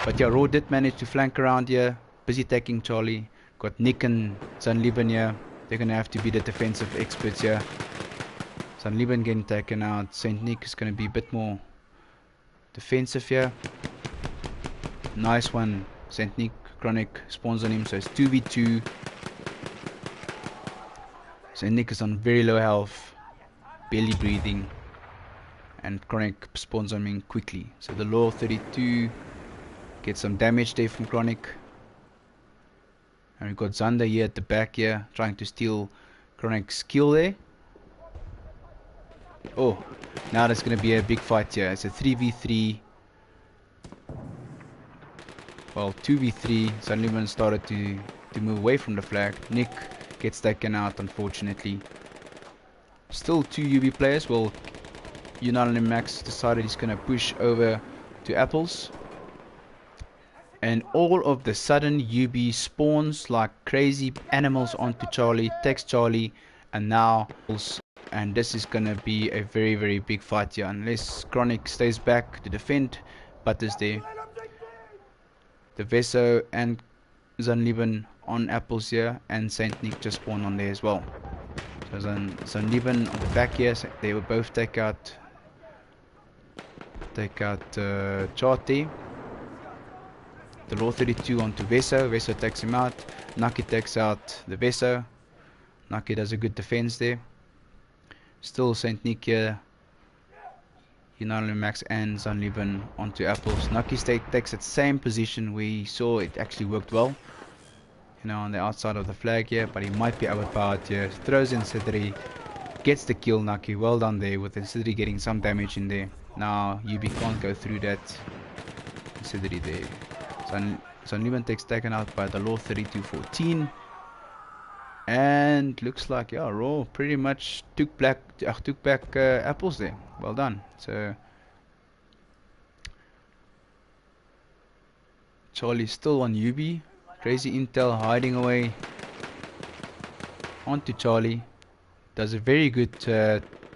[SPEAKER 1] but yeah, Raw did manage to flank around here, busy taking Charlie. Got Nick and Zanliban here. They're gonna have to be the defensive experts here. Zanliban getting taken out. Saint Nick is gonna be a bit more defensive here. Nice one. Saint Nick. Chronic spawns on him, so it's 2v2. Saint Nick is on very low health, barely breathing, and Chronic spawns on him quickly. So the Law 32 gets some damage there from Chronic. And we've got Zander here at the back here, trying to steal Chronic's kill there. Oh, now there's going to be a big fight here. It's a 3v3. Well, 2v3. Sullivan started to move away from the flag. Nick gets taken out, unfortunately. Still 2 UB players. Well, United Max decided he's going to push over to Apples. And all of the sudden, UB spawns like crazy animals onto Charlie, takes Charlie, and now... And this is going to be a very, very big fight here. Unless Chronic stays back to defend, Butters there. The Veso and Zanliban on Apples here, and Saint Nick just spawned on there as well. So Zanliban on the back here, so they will both take out Charty. The Law 32 onto Veso. Veso takes him out. Naki takes out the Veso. Naki does a good defense there. Still Saint Nick here. United Max and Zanliban onto Apples. Naki takes that same position we saw it actually worked well. You know, on the outside of the flag here, but he might be overpowered here. Throws in Sidri. Gets the kill, Naki. Well done there with Sidri getting some damage in there. Now UB can't go through that. Sidri there. Zanliban takes taken out by the Law 32-14. And looks like, yeah, Raw pretty much took back Apples there. Well done. So Charlie's still on UB. Crazy Intel hiding away onto Charlie. Does a very good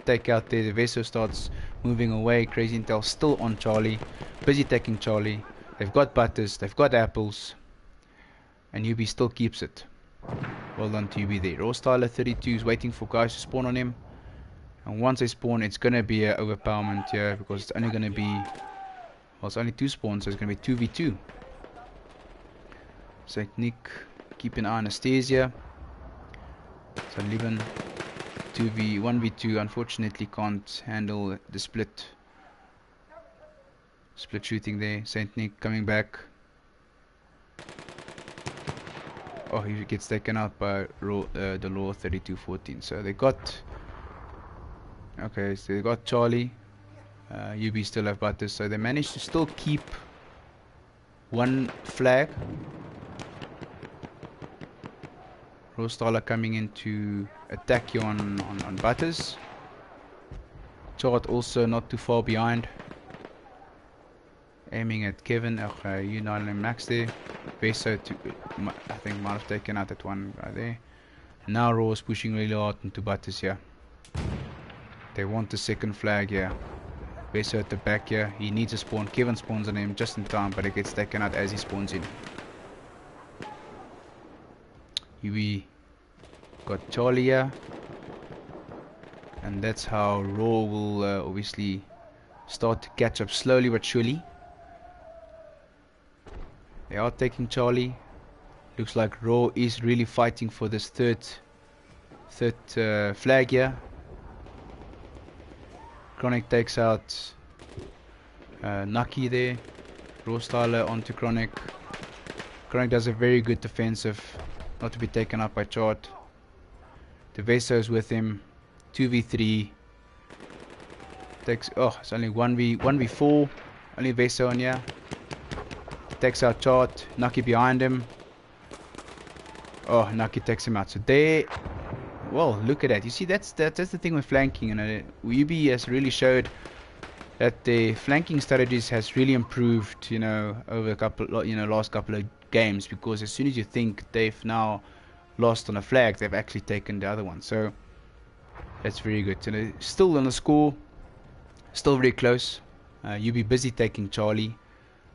[SPEAKER 1] take out there. The Veso starts moving away. Crazy Intel still on Charlie. Busy taking Charlie. They've got Butters. They've got Apples. And UB still keeps it. Well done to UB there. Raw Styler 32 is waiting for guys to spawn on him. And once they spawn, it's going to be an overpowerment here. Because it's only going to be... Well, it's only 2 spawns, so it's going to be 2v2. Saint Nick, keep an eye on Anastasia. So Liban 1v2, unfortunately can't handle the split shooting there. Saint Nick coming back. Oh, he gets taken out by the Law 32-14. So they got... Okay, so they got Charlie. UB still have Butters. So they managed to still keep 1 flag. Rostala coming in to attack you on Butters. Chart also not too far behind. Aiming at Kevin. Okay, United Max there. Veso I think might have taken out that one guy there. Now Raw is pushing really hard into Butters here. They want the second flag here. Veso at the back here. He needs a spawn. Kevin spawns on him just in time, but it gets taken out as he spawns in. We got Charlie here. And that's how Raw will obviously start to catch up slowly but surely. They are taking Charlie. Looks like Raw is really fighting for this third flag here. Chronic takes out Nucky there. Raw Styler onto Chronic. Chronic does a very good defensive, not to be taken up by Chart. The Veso's with him. 2v3. Takes, oh, it's only 1v4. Only Veso on here. Takes out Chart. Nucky behind him. Oh, Nucky takes him out. So there. Well, look at that. You see, that's the thing with flanking. You know, UB has really showed that the flanking strategies has really improved. You know, over last couple of games, because as soon as you think they've now lost on a flag, they've actually taken the other one. So that's very good. You know, still on the score, still very close. UB busy taking Charlie,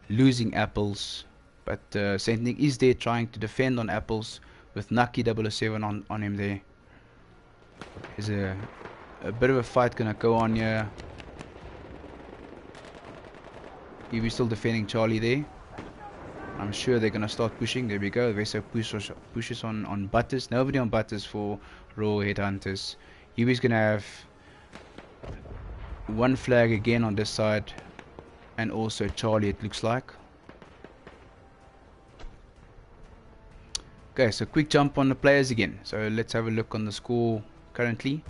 [SPEAKER 1] losing apples, but Saint Nick is there trying to defend on apples with Nucky 007 on him there. There's a bit of a fight gonna go on here. UB still defending Charlie there. I'm sure they're gonna start pushing. There we go. Veso pushes on Butters. Nobody on Butters for Raw Headhunters. UB's gonna have one flag again on this side, and also Charlie, it looks like. Okay, so quick jump on the players again. So let's have a look on the score currently.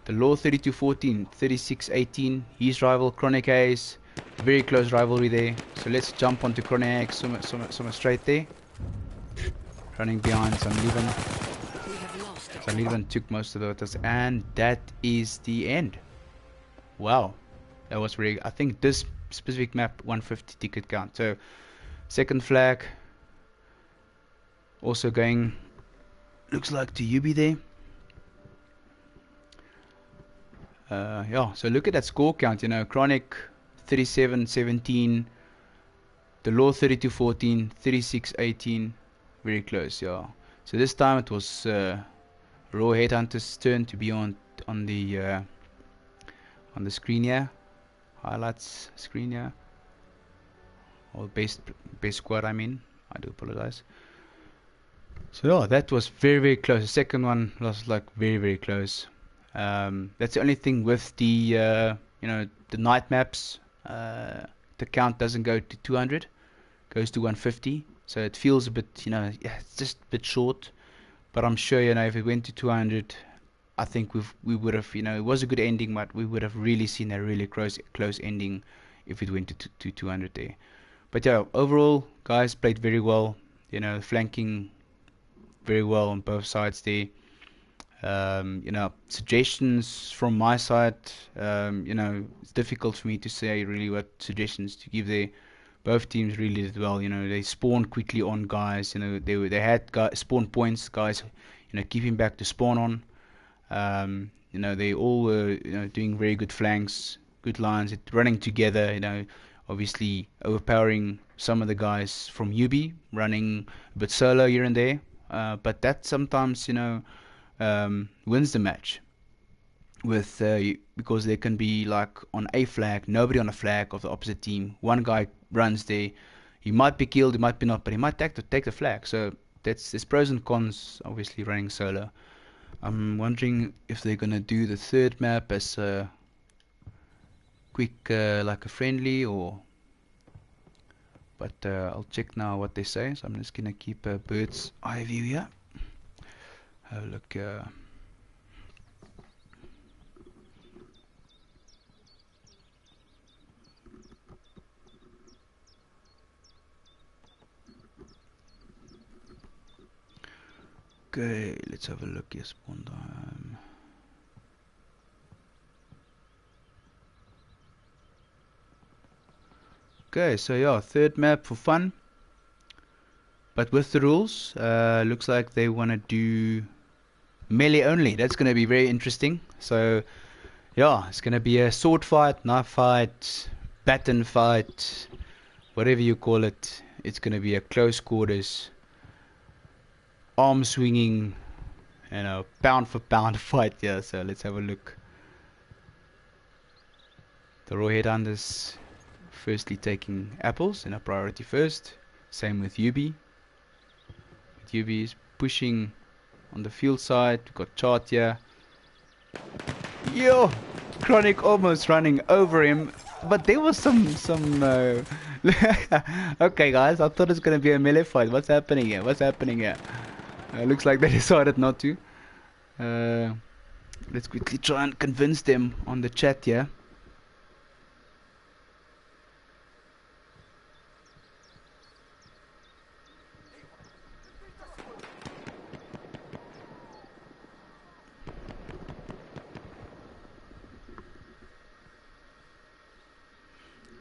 [SPEAKER 1] The Law 32-14, 36-18. His rival Chronic Ace. Very close rivalry there. So let's jump onto Chronic Ace somewhere straight there. Running behind Sunlivan. Sunlivan took most of the voters, and that is the end. Wow, that was really. I think this specific map 150 ticket count. So second flag also going, looks like to UB there. Yeah, so look at that score count. You know, Chronic 37-17, the Law 32-14, 36-18, very close. Yeah. So this time it was Raw Headhunters' turn to be on the screen here, highlights screen here, or best squad. I mean, I do apologize. So yeah, that was very close. The second one was like very close. That's the only thing with the you know, the night maps. The count doesn't go to 200, goes to 150. So it feels a bit, you know, yeah, it's just a bit short. But I'm sure, you know, if it went to 200, I think we would have, you know, it was a good ending, but we would have really seen a really close ending if it went to 200 there. But yeah, overall, guys played very well. You know, flanking very well on both sides there. You know, suggestions from my side, you know, it's difficult for me to say really what suggestions to give there. Both teams really did well. You know, they spawned quickly on guys. You know, they had spawn points, guys, you know, keeping back to spawn on. You know, they all were, you know, doing very good flanks, good lines, running together. You know, obviously overpowering some of the guys from UB, running a bit solo here and there. But that sometimes, you know, wins the match with because there can be like on a flag, nobody on a flag of the opposite team. One guy runs there, he might be killed, he might be not, but he might take the flag. So there's pros and cons, obviously, running solo. I'm wondering if they're gonna do the third map as a quick like a friendly, or but I'll check now what they say. So I'm just gonna keep a bird's eye view here. Have a look. Okay, let's have a look. Yes, spawn time. Okay, so yeah, third map for fun, but with the rules. Looks like they want to do melee only. That's going to be very interesting. So yeah, it's going to be a sword fight, knife fight, baton fight, whatever you call it. It's going to be a close quarters, arm swinging, you know, pound for pound fight. Yeah, so let's have a look. The Raw Headhunters firstly taking apples in a priority first. Same with UB. UB is pushing on the field side. We've got Chart here. Yo! Chronic almost running over him. But there was some okay guys, I thought it was gonna be a melee fight. What's happening here? What's happening here? Looks like they decided not to. Let's quickly try and convince them on the chat here.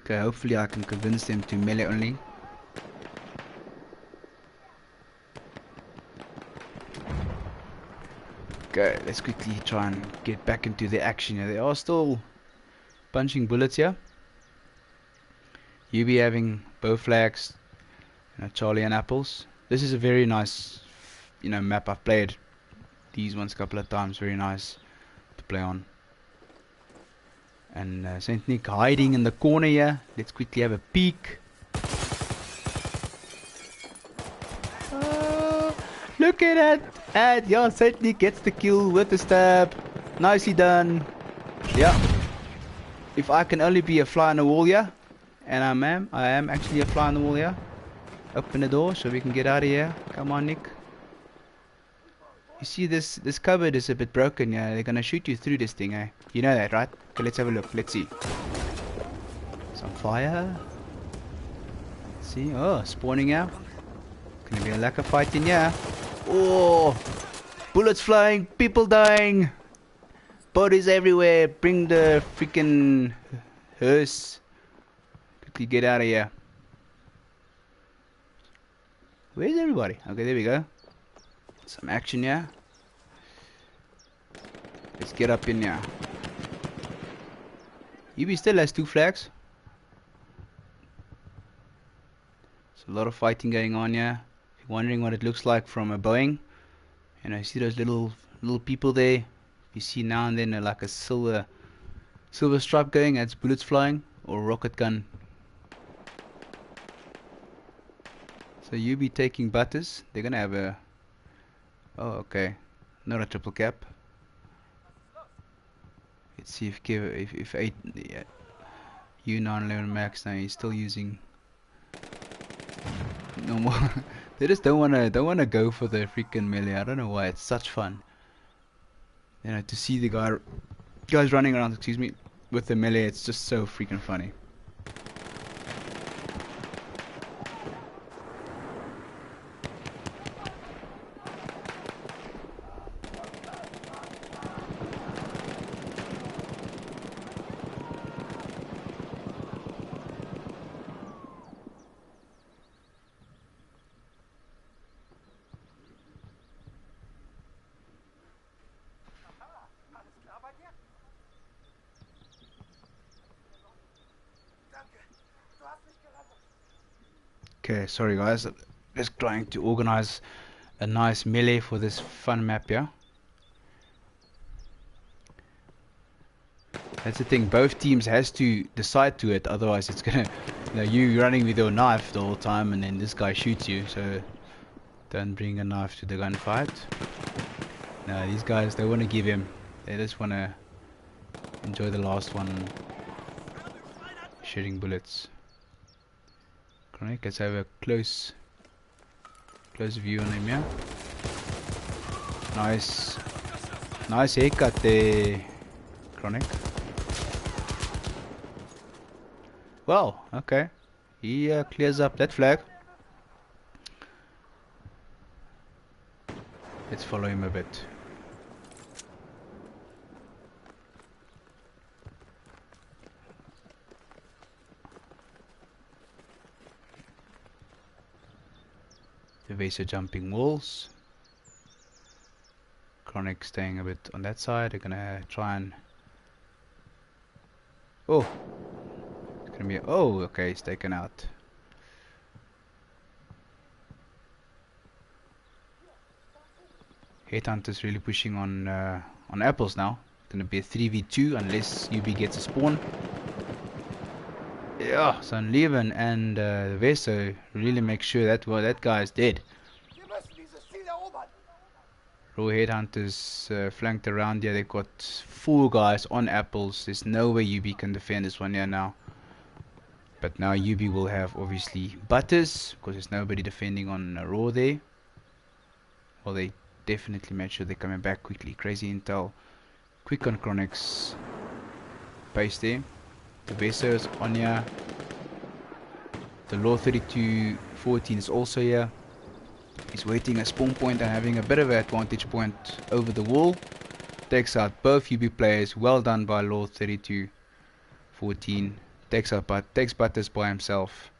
[SPEAKER 1] Okay, hopefully I can convince them to melee only. Okay, let's quickly try and get back into the action here. They are still punching bullets here. UB having bow flags, Charlie and apples. This is a very nice, map. I've played these ones a couple of times. Very nice to play on. And Saint Nick hiding in the corner here. Let's quickly have a peek. Look at that! And yeah, Saint Nick gets the kill with the stab. Nicely done. Yeah. If I can only be a fly on the wall here, and I am actually a fly on the wall here. Open the door so we can get out of here. Come on, Nick. You see this cupboard is a bit broken, yeah. They're gonna shoot you through this thing, eh? You know that, right? Okay, let's have a look. Let's see. Some fire. Let's see. Oh, spawning out. Gonna be a lack of fighting, yeah. Oh, bullets flying, people dying, bodies everywhere. Bring the freaking hearse. Quickly get out of here. Where's everybody? Okay, there we go. Some action here. Let's get up in here. UB still has 2 flags. There's a lot of fighting going on here. If you're wondering what it looks like from a Boeing, you see those little people there. You see now and then like a silver stripe going. That's bullets flying or rocket gun. So UB taking butters. They're gonna have a. Oh, okay. Not a triple cap. Let's see if 8 yeah, U911 Max now he's still using normal. They just don't wanna go for the freaking melee. I don't know why. It's such fun. To see the guys running around, excuse me, with the melee. It's just so freaking funny. Okay, sorry guys, just trying to organize a nice melee for this fun map here. That's the thing, both teams has to decide to it, otherwise it's gonna, you running with your knife the whole time and then this guy shoots you, so don't bring a knife to the gunfight. No, these guys, they want to give him, they just want to enjoy the last one, shooting bullets. Chronic, let's have a close view on him, yeah. Nice haircut there, Chronic. Well, okay, he clears up that flag. Let's follow him a bit. The Vaser jumping walls. Chronic staying a bit on that side. They're gonna try and. Oh! It's gonna be. Oh, okay, he's taken out. Headhunter's really pushing on apples now. It's gonna be a 3v2 unless UB gets a spawn. Yeah, Sunleven and Veso really make sure that that guy is dead. Raw headhunters flanked around here. They've got 4 guys on apples. There's no way UB can defend this one here now. But now UB will have obviously butters because there's nobody defending on Raw there. Well, they definitely made sure they're coming back quickly. Crazy intel. Quick on Chronix. Base there. The Vesos on here. The Law 3214 is also here. He's waiting at spawn point and having a bit of an advantage point over the wall. Takes out both UB players. Well done by Law 3214. Takes butters by himself.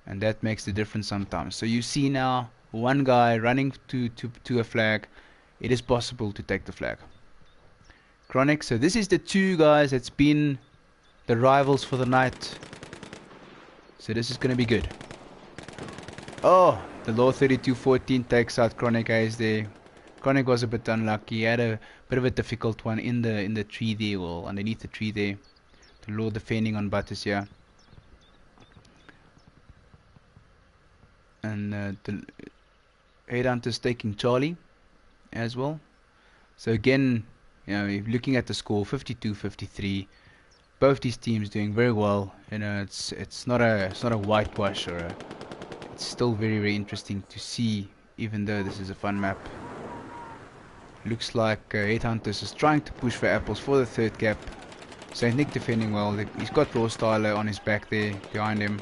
[SPEAKER 1] And that makes the difference sometimes. So you see now one guy running to a flag. It is possible to take the flag. Chronic. So this is the 2 guys that's been the rivals for the night. So this is going to be good. Oh, the Law 3214 takes out Chronic Eyes there. Chronic was a bit unlucky. He had a bit of a difficult one in the tree there, or underneath the tree there. The Law defending on butters here. And the Headhunter's taking Charlie as well. So again, you know, looking at the score, 52-53. Both these teams doing very well. You know, it's not a whitewash or a. It's still very interesting to see, even though this is a fun map. Looks like Headhunters is trying to push for apples for the 3rd cap. Saint Nick defending well. He's got Raw Styler on his back there behind him.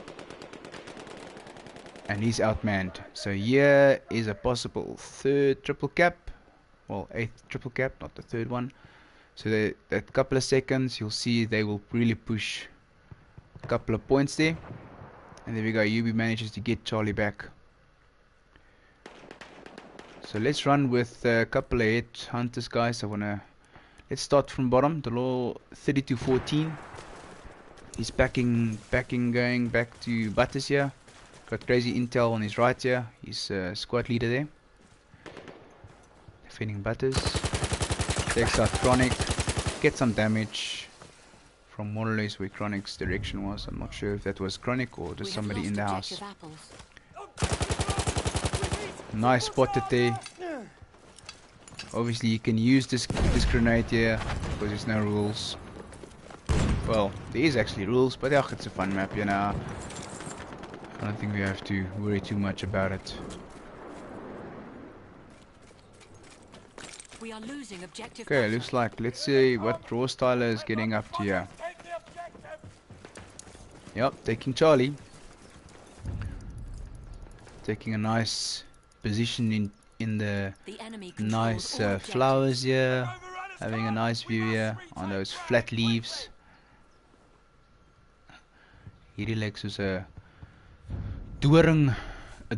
[SPEAKER 1] And he's outmanned. So here is a possible 3rd triple cap. Well, 8th triple cap, not the 3rd one. So that couple of seconds, you'll see they will really push a couple of points there. And there we go, UB manages to get Charlie back. So let's run with a couple of Headhunters, guys. Let's start from bottom. The Law 3214. He's going back to Butters here. Got crazy intel on his right here. He's squad leader there. Defending Butters. Takes out Chronic. Gets some damage from more or less where Chronic's direction was. I'm not sure if that was Chronic or just somebody in the house. Nice spotted there. Obviously you can use this grenade here because there's no rules. Well, there is actually rules, but yeah, it's a fun map, you know. I don't think we have to worry too much about it.
[SPEAKER 2] We are losing objective.
[SPEAKER 1] Okay, looks like, let's see what Raw Styler is getting up to here. Yep, taking Charlie. Taking a nice position in the nice flowers here. Having a nice view here on those flat leaves. Hierdie lyk soos 'n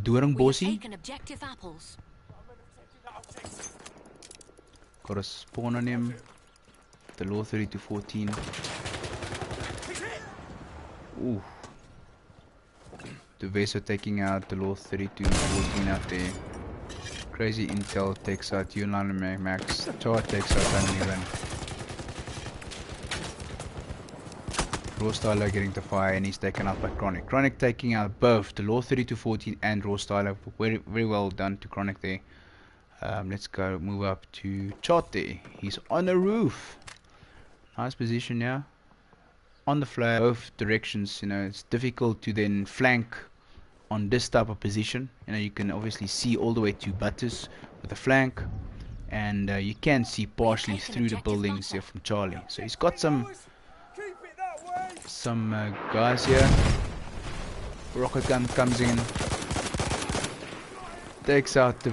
[SPEAKER 1] doringbossie. Got a spawn on him. The Law 3214. Ooh. The Veso taking out the Law 3214 out there. Crazy intel takes out Yunlan Max. Char takes out Uneven. Raw Styler getting the fire and he's taken out by Chronic. Chronic taking out both the Law 3214 and Raw Styler. Very well done to Chronic there. Let's go move up to Chart there. He's on a roof. Nice position here. On the flag, both directions, you know, it's difficult to then flank on this type of position. You know, you can obviously see all the way to Butters with the flank. And you can see partially through the buildings here from Charlie. So he's got some guys here. Rocket gun comes in. Takes out the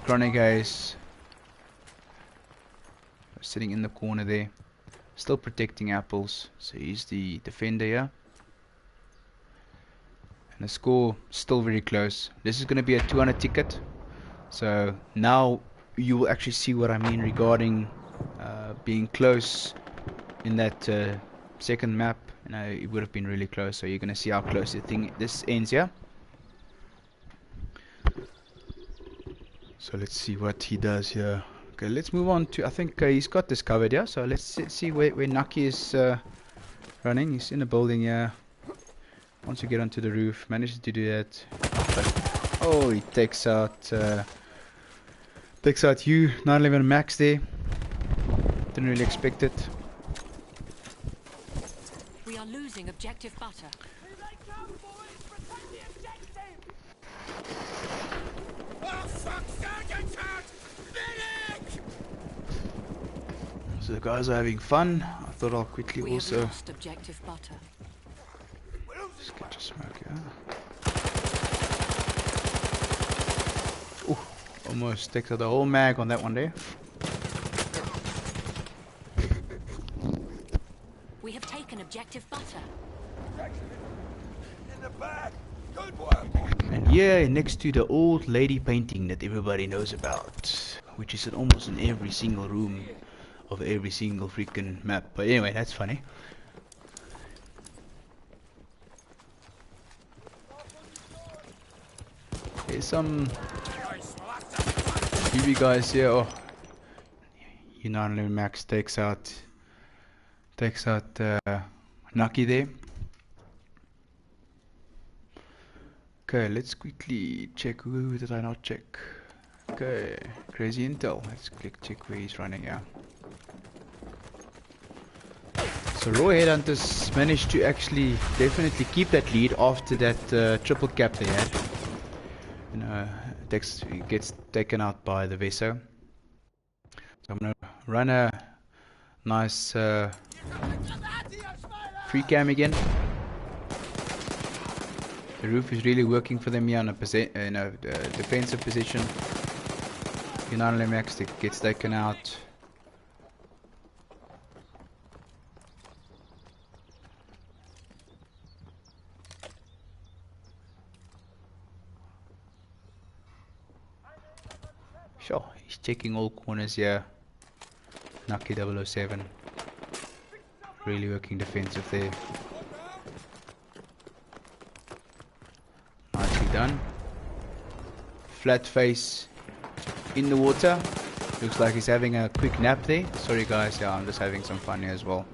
[SPEAKER 1] Chronic Ace. Sitting in the corner there. Still protecting apples. So he's the defender here. And the score still very close. This is going to be a 200 ticket. So now you will actually see what I mean regarding being close in that second map. You know, it would have been really close. So you're going to see how close this ends here. So let's see what he does here. Okay, let's move on to, I think he's got this covered here. So let's see where Nucky is running. He's in the building here. Once you get onto the roof, manages to do that. But, oh, he takes out Takes out you, 911 max there. Didn't really expect it.
[SPEAKER 2] We are losing objective butter.
[SPEAKER 3] Here they come, boys! Protect the objective! Oh, fuck! Sergeant's hurt! Medic!
[SPEAKER 1] So the guys are having fun. I thought I'll quickly
[SPEAKER 2] We have
[SPEAKER 1] also
[SPEAKER 2] lost objective butter.
[SPEAKER 1] just catch a smoke, yeah. Ooh, almost takes out the whole mag on that one there.
[SPEAKER 2] We have taken objective butter.
[SPEAKER 3] In the back! Good work!
[SPEAKER 1] And here next to the old lady painting that everybody knows about, which is in almost in every single room of every single freaking map. But anyway, that's funny. There's some UV guys here. Oh, United Max takes out Nucky there. Okay, let's quickly check. Who did I not check? Okay, crazy intel. Let's click check where he's running out. So Raw Headhunters managed to actually definitely keep that lead after that triple cap they had. You know, gets taken out by the Veso. So I'm gonna run a nice free cam again. The roof is really working for them here in a defensive position. United Max gets taken out. Sure, he's checking all corners here. Nucky 007. Really working defensive there. Nicely done. Flat face in the water. Looks like he's having a quick nap there. Sorry guys, yeah, I'm just having some fun here as well.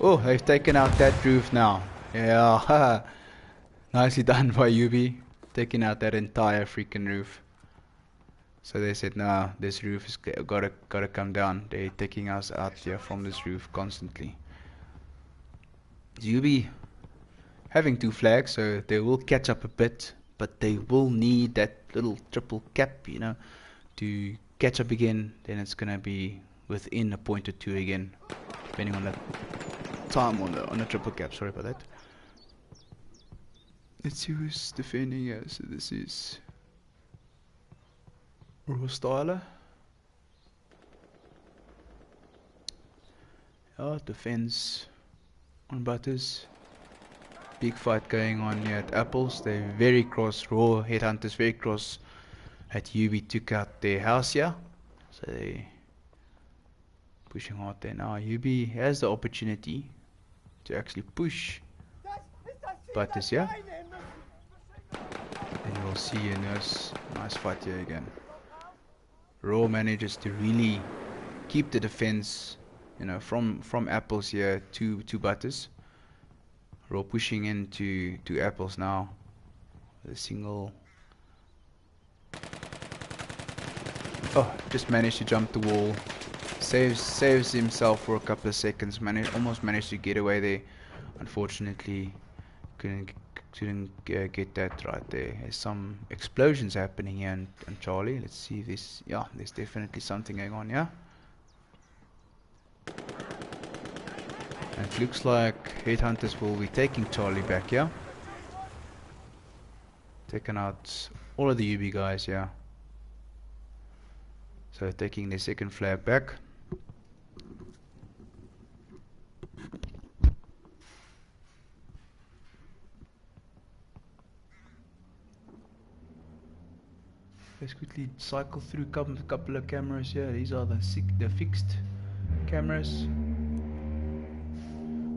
[SPEAKER 1] Oh, they've taken out that roof now. Yeah, nicely done by Yubi. Taking out that entire freaking roof. So they said, nah, this roof is gotta come down. They're taking us out here from this roof constantly. Yubi having 2 flags, so they will catch up a bit, but they will need that little triple cap, you know, to catch up again. Then it's gonna be within a point or 2 again, depending on the time on the triple cap. Sorry about that. Let's see who's defending here. So this is Raw Styler. Yeah, defense on Butters. Big fight going on here at Apples. They're very cross. Raw Headhunters very cross at UB took out their house here. So they pushing hard there now. UB has the opportunity to actually push Butters here. And you'll see a nice fight here again. Raw manages to really keep the defense, you know, from Apples here to Butters. Raw pushing into Apples now. The single. Oh, just managed to jump the wall. Saves himself for a couple of seconds. Almost managed to get away there. Unfortunately, couldn't get that right there. There's some explosions happening here on Charlie. Let's see if this. Yeah, there's definitely something going on here. And it looks like Headhunters will be taking Charlie back here. Taking out all of the UB guys here. So taking their second flag back. Let's quickly cycle through a couple of cameras here. These are the fixed cameras.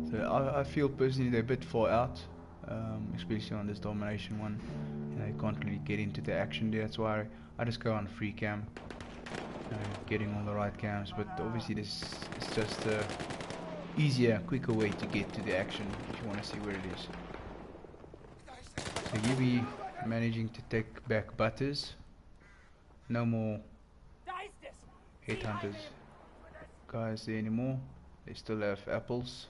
[SPEAKER 1] So I feel personally they're a bit far out, especially on this domination one. You know, you can't really get into the action there. That's why I just go on free cam, getting all the right cams. But obviously this is just a easier, quicker way to get to the action if you want to see where it is. So UB managing to take back Butters. No more headhunters guys there anymore. They still have apples.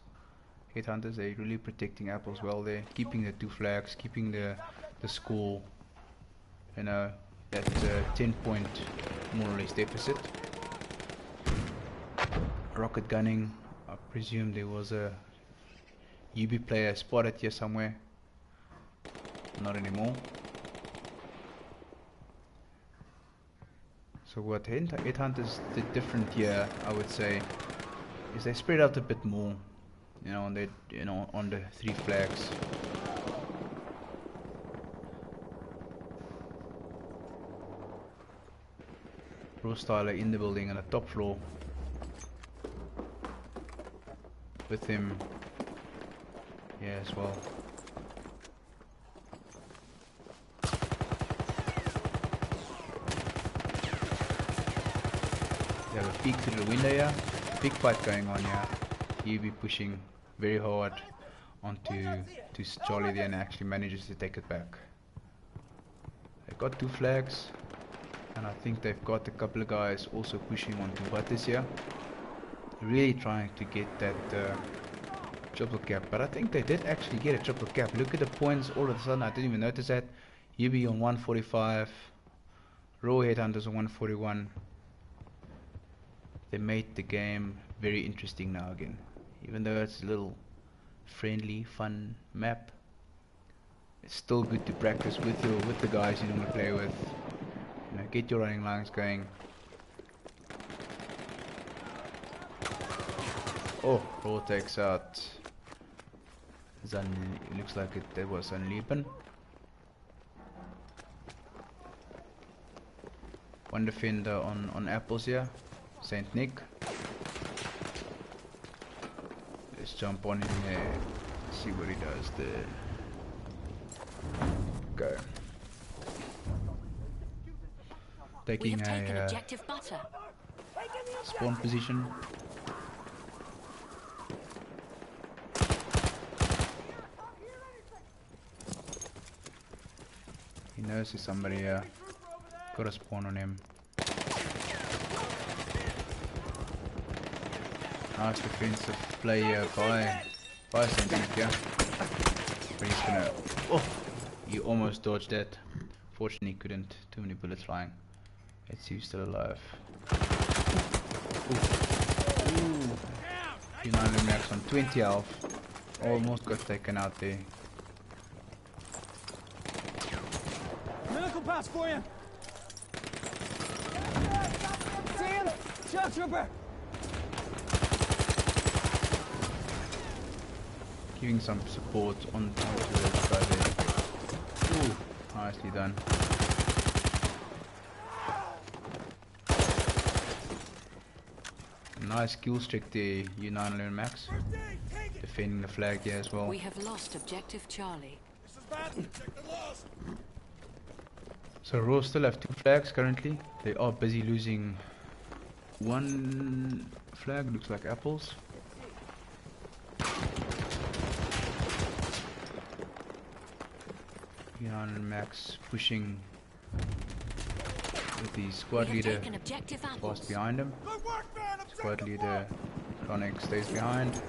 [SPEAKER 1] Headhunters, they're really protecting apples well there, keeping the 2 flags, keeping the score, you know, that 10-point more or less deficit. Rocket gunning, I presume there was a UB player spotted here somewhere. Not anymore. So what Headhunters did different here, I would say, is they spread out a bit more, you know, on the 3 flags. Rostyler in the building on the top floor with him here as well. They have a peek through the window here. Big fight going on here. He'll be pushing very hard onto Charlie there and actually manages to take it back. They've got 2 flags, and I think they've got a couple of guys also pushing onto Butters here. Really trying to get that triple cap, but I think they did actually get a triple cap. Look at the points all of a sudden. I didn't even notice that. UB on 145, Raw Headhunters on 141. They made the game very interesting now again, even though it's a little friendly, fun map. It's still good to practice with the guys you normally play with. You know, get your running lines going. Oh, Raw takes out it looks like that was Unleapen. One defender on apples here, Saint Nick. Let's jump on in there, see what he does there. Go. Taking a
[SPEAKER 2] objective butter.
[SPEAKER 1] spawn position. He knows there's somebody here. Got a spawn on him. Nice defensive play here by Saint Nick, yeah. But he's gonna... Oh! He almost dodged that. Fortunately he couldn't. Too many bullets flying. Let's see who's still alive. Ooh. United max on 20 health. Almost got taken out there.
[SPEAKER 4] Medical pass for you. See him? Shock trooper.
[SPEAKER 1] Giving some support onto the guy there. Ooh, nicely done. Nice kill streak there, U911 Max. Defending the flag here as well.
[SPEAKER 2] We have lost objective Charlie.
[SPEAKER 3] This is bad. Check the loss.
[SPEAKER 1] So Raw still have 2 flags currently. They are busy losing 1 flag, looks like apples. U911 Max pushing with the squad leader fast behind him.
[SPEAKER 3] Good work, man.
[SPEAKER 1] Squad leader Chronic stays behind.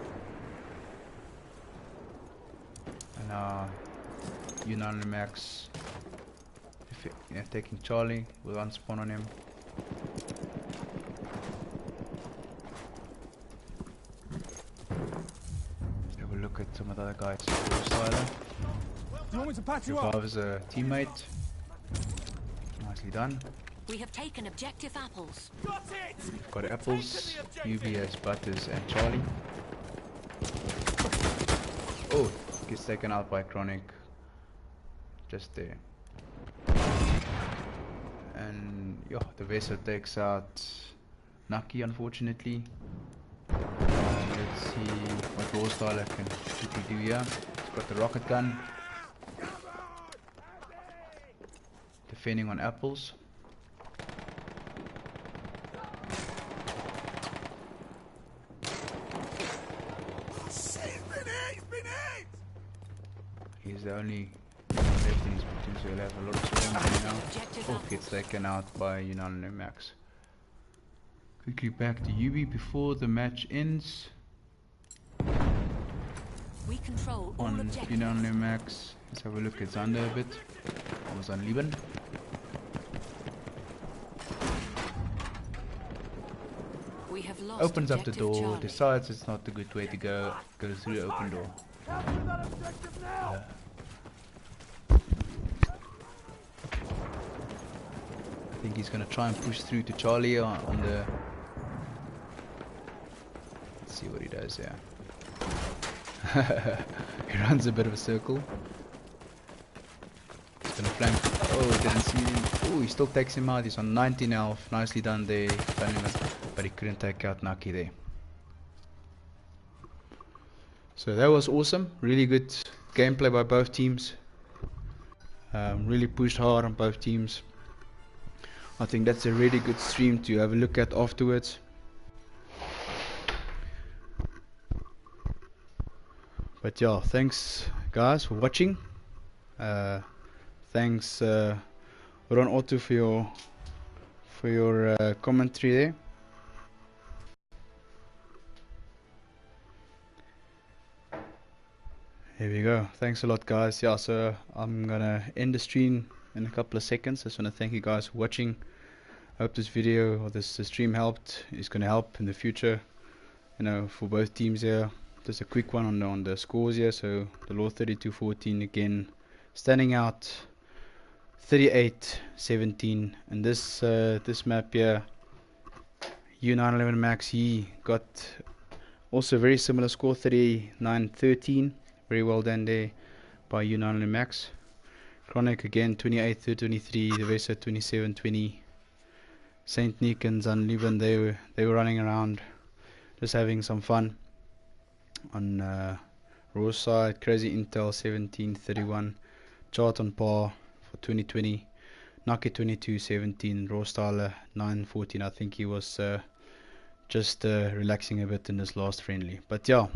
[SPEAKER 1] And now U911 Max taking Charlie with 1 spawn on him. Let's have a look at some of the other guys. Rostyler
[SPEAKER 4] You want me to patch you up?
[SPEAKER 1] revives a teammate. Nicely done.
[SPEAKER 2] We have taken objective apples.
[SPEAKER 3] Got it.
[SPEAKER 1] We've got apples, UBS, Butters, and Charlie. Oh, gets taken out by Chronic. Just there. And yeah, the vessel takes out Nucky, unfortunately. Let's see what Rostyler can quickly do here. He's got the rocket gun. Defending on apples. He's the only one left in his platoon, so he'll have a lot of strength now.
[SPEAKER 2] Objective
[SPEAKER 1] Oh,
[SPEAKER 2] apples.
[SPEAKER 1] gets taken out by United Max. Quickly back to UB before the match ends.
[SPEAKER 2] We control all
[SPEAKER 1] On
[SPEAKER 2] objectives.
[SPEAKER 1] United Max, let's have a look at Zander a bit. Was on Liban.
[SPEAKER 2] We have lost
[SPEAKER 1] Opens up the
[SPEAKER 2] objective
[SPEAKER 1] door,
[SPEAKER 2] Charlie.
[SPEAKER 1] decides it's not a good way to go, goes through the open door.
[SPEAKER 3] Capture that objective now!
[SPEAKER 1] I think he's gonna try and push through to Charlie on the... Let's see what he does here. He runs a bit of a circle. He's gonna flank. Oh, didn't see him. Oh, he still takes him out. He's on 19 health. Nicely done there, but he couldn't take out Naki there. So that was awesome. Really good gameplay by both teams. Really pushed hard on both teams. I think that's a really good stream to have a look at afterwards. But yeah, thanks guys for watching. Thanks Ron Otto for your commentary there. Here we go. Thanks a lot guys. Yeah, so I'm gonna end the stream in a couple of seconds. I just want to thank you guys for watching. I hope this video or this stream helped. It's gonna help in the future, you know, for both teams here. Just a quick one on the scores here. So the Law 32-14 again standing out 38-17, and this this map here, U911 Max, he got also a very similar score, 39-13. Very well done there by U911 Max. Chronic again 28-23, the Vesa 27-20. Saint Nick and Zanliban, they were running around just having some fun. On Raw side, Crazy Intel 17-31, Chart on par for 2020, Naki 22-17, Raw Styler 9-14. I think he was just relaxing a bit in this last friendly. But yeah,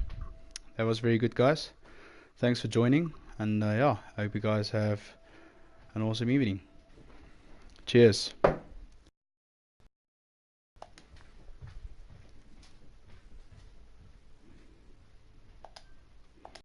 [SPEAKER 1] that was very good guys. Thanks for joining, and yeah, I hope you guys have an awesome evening. Cheers.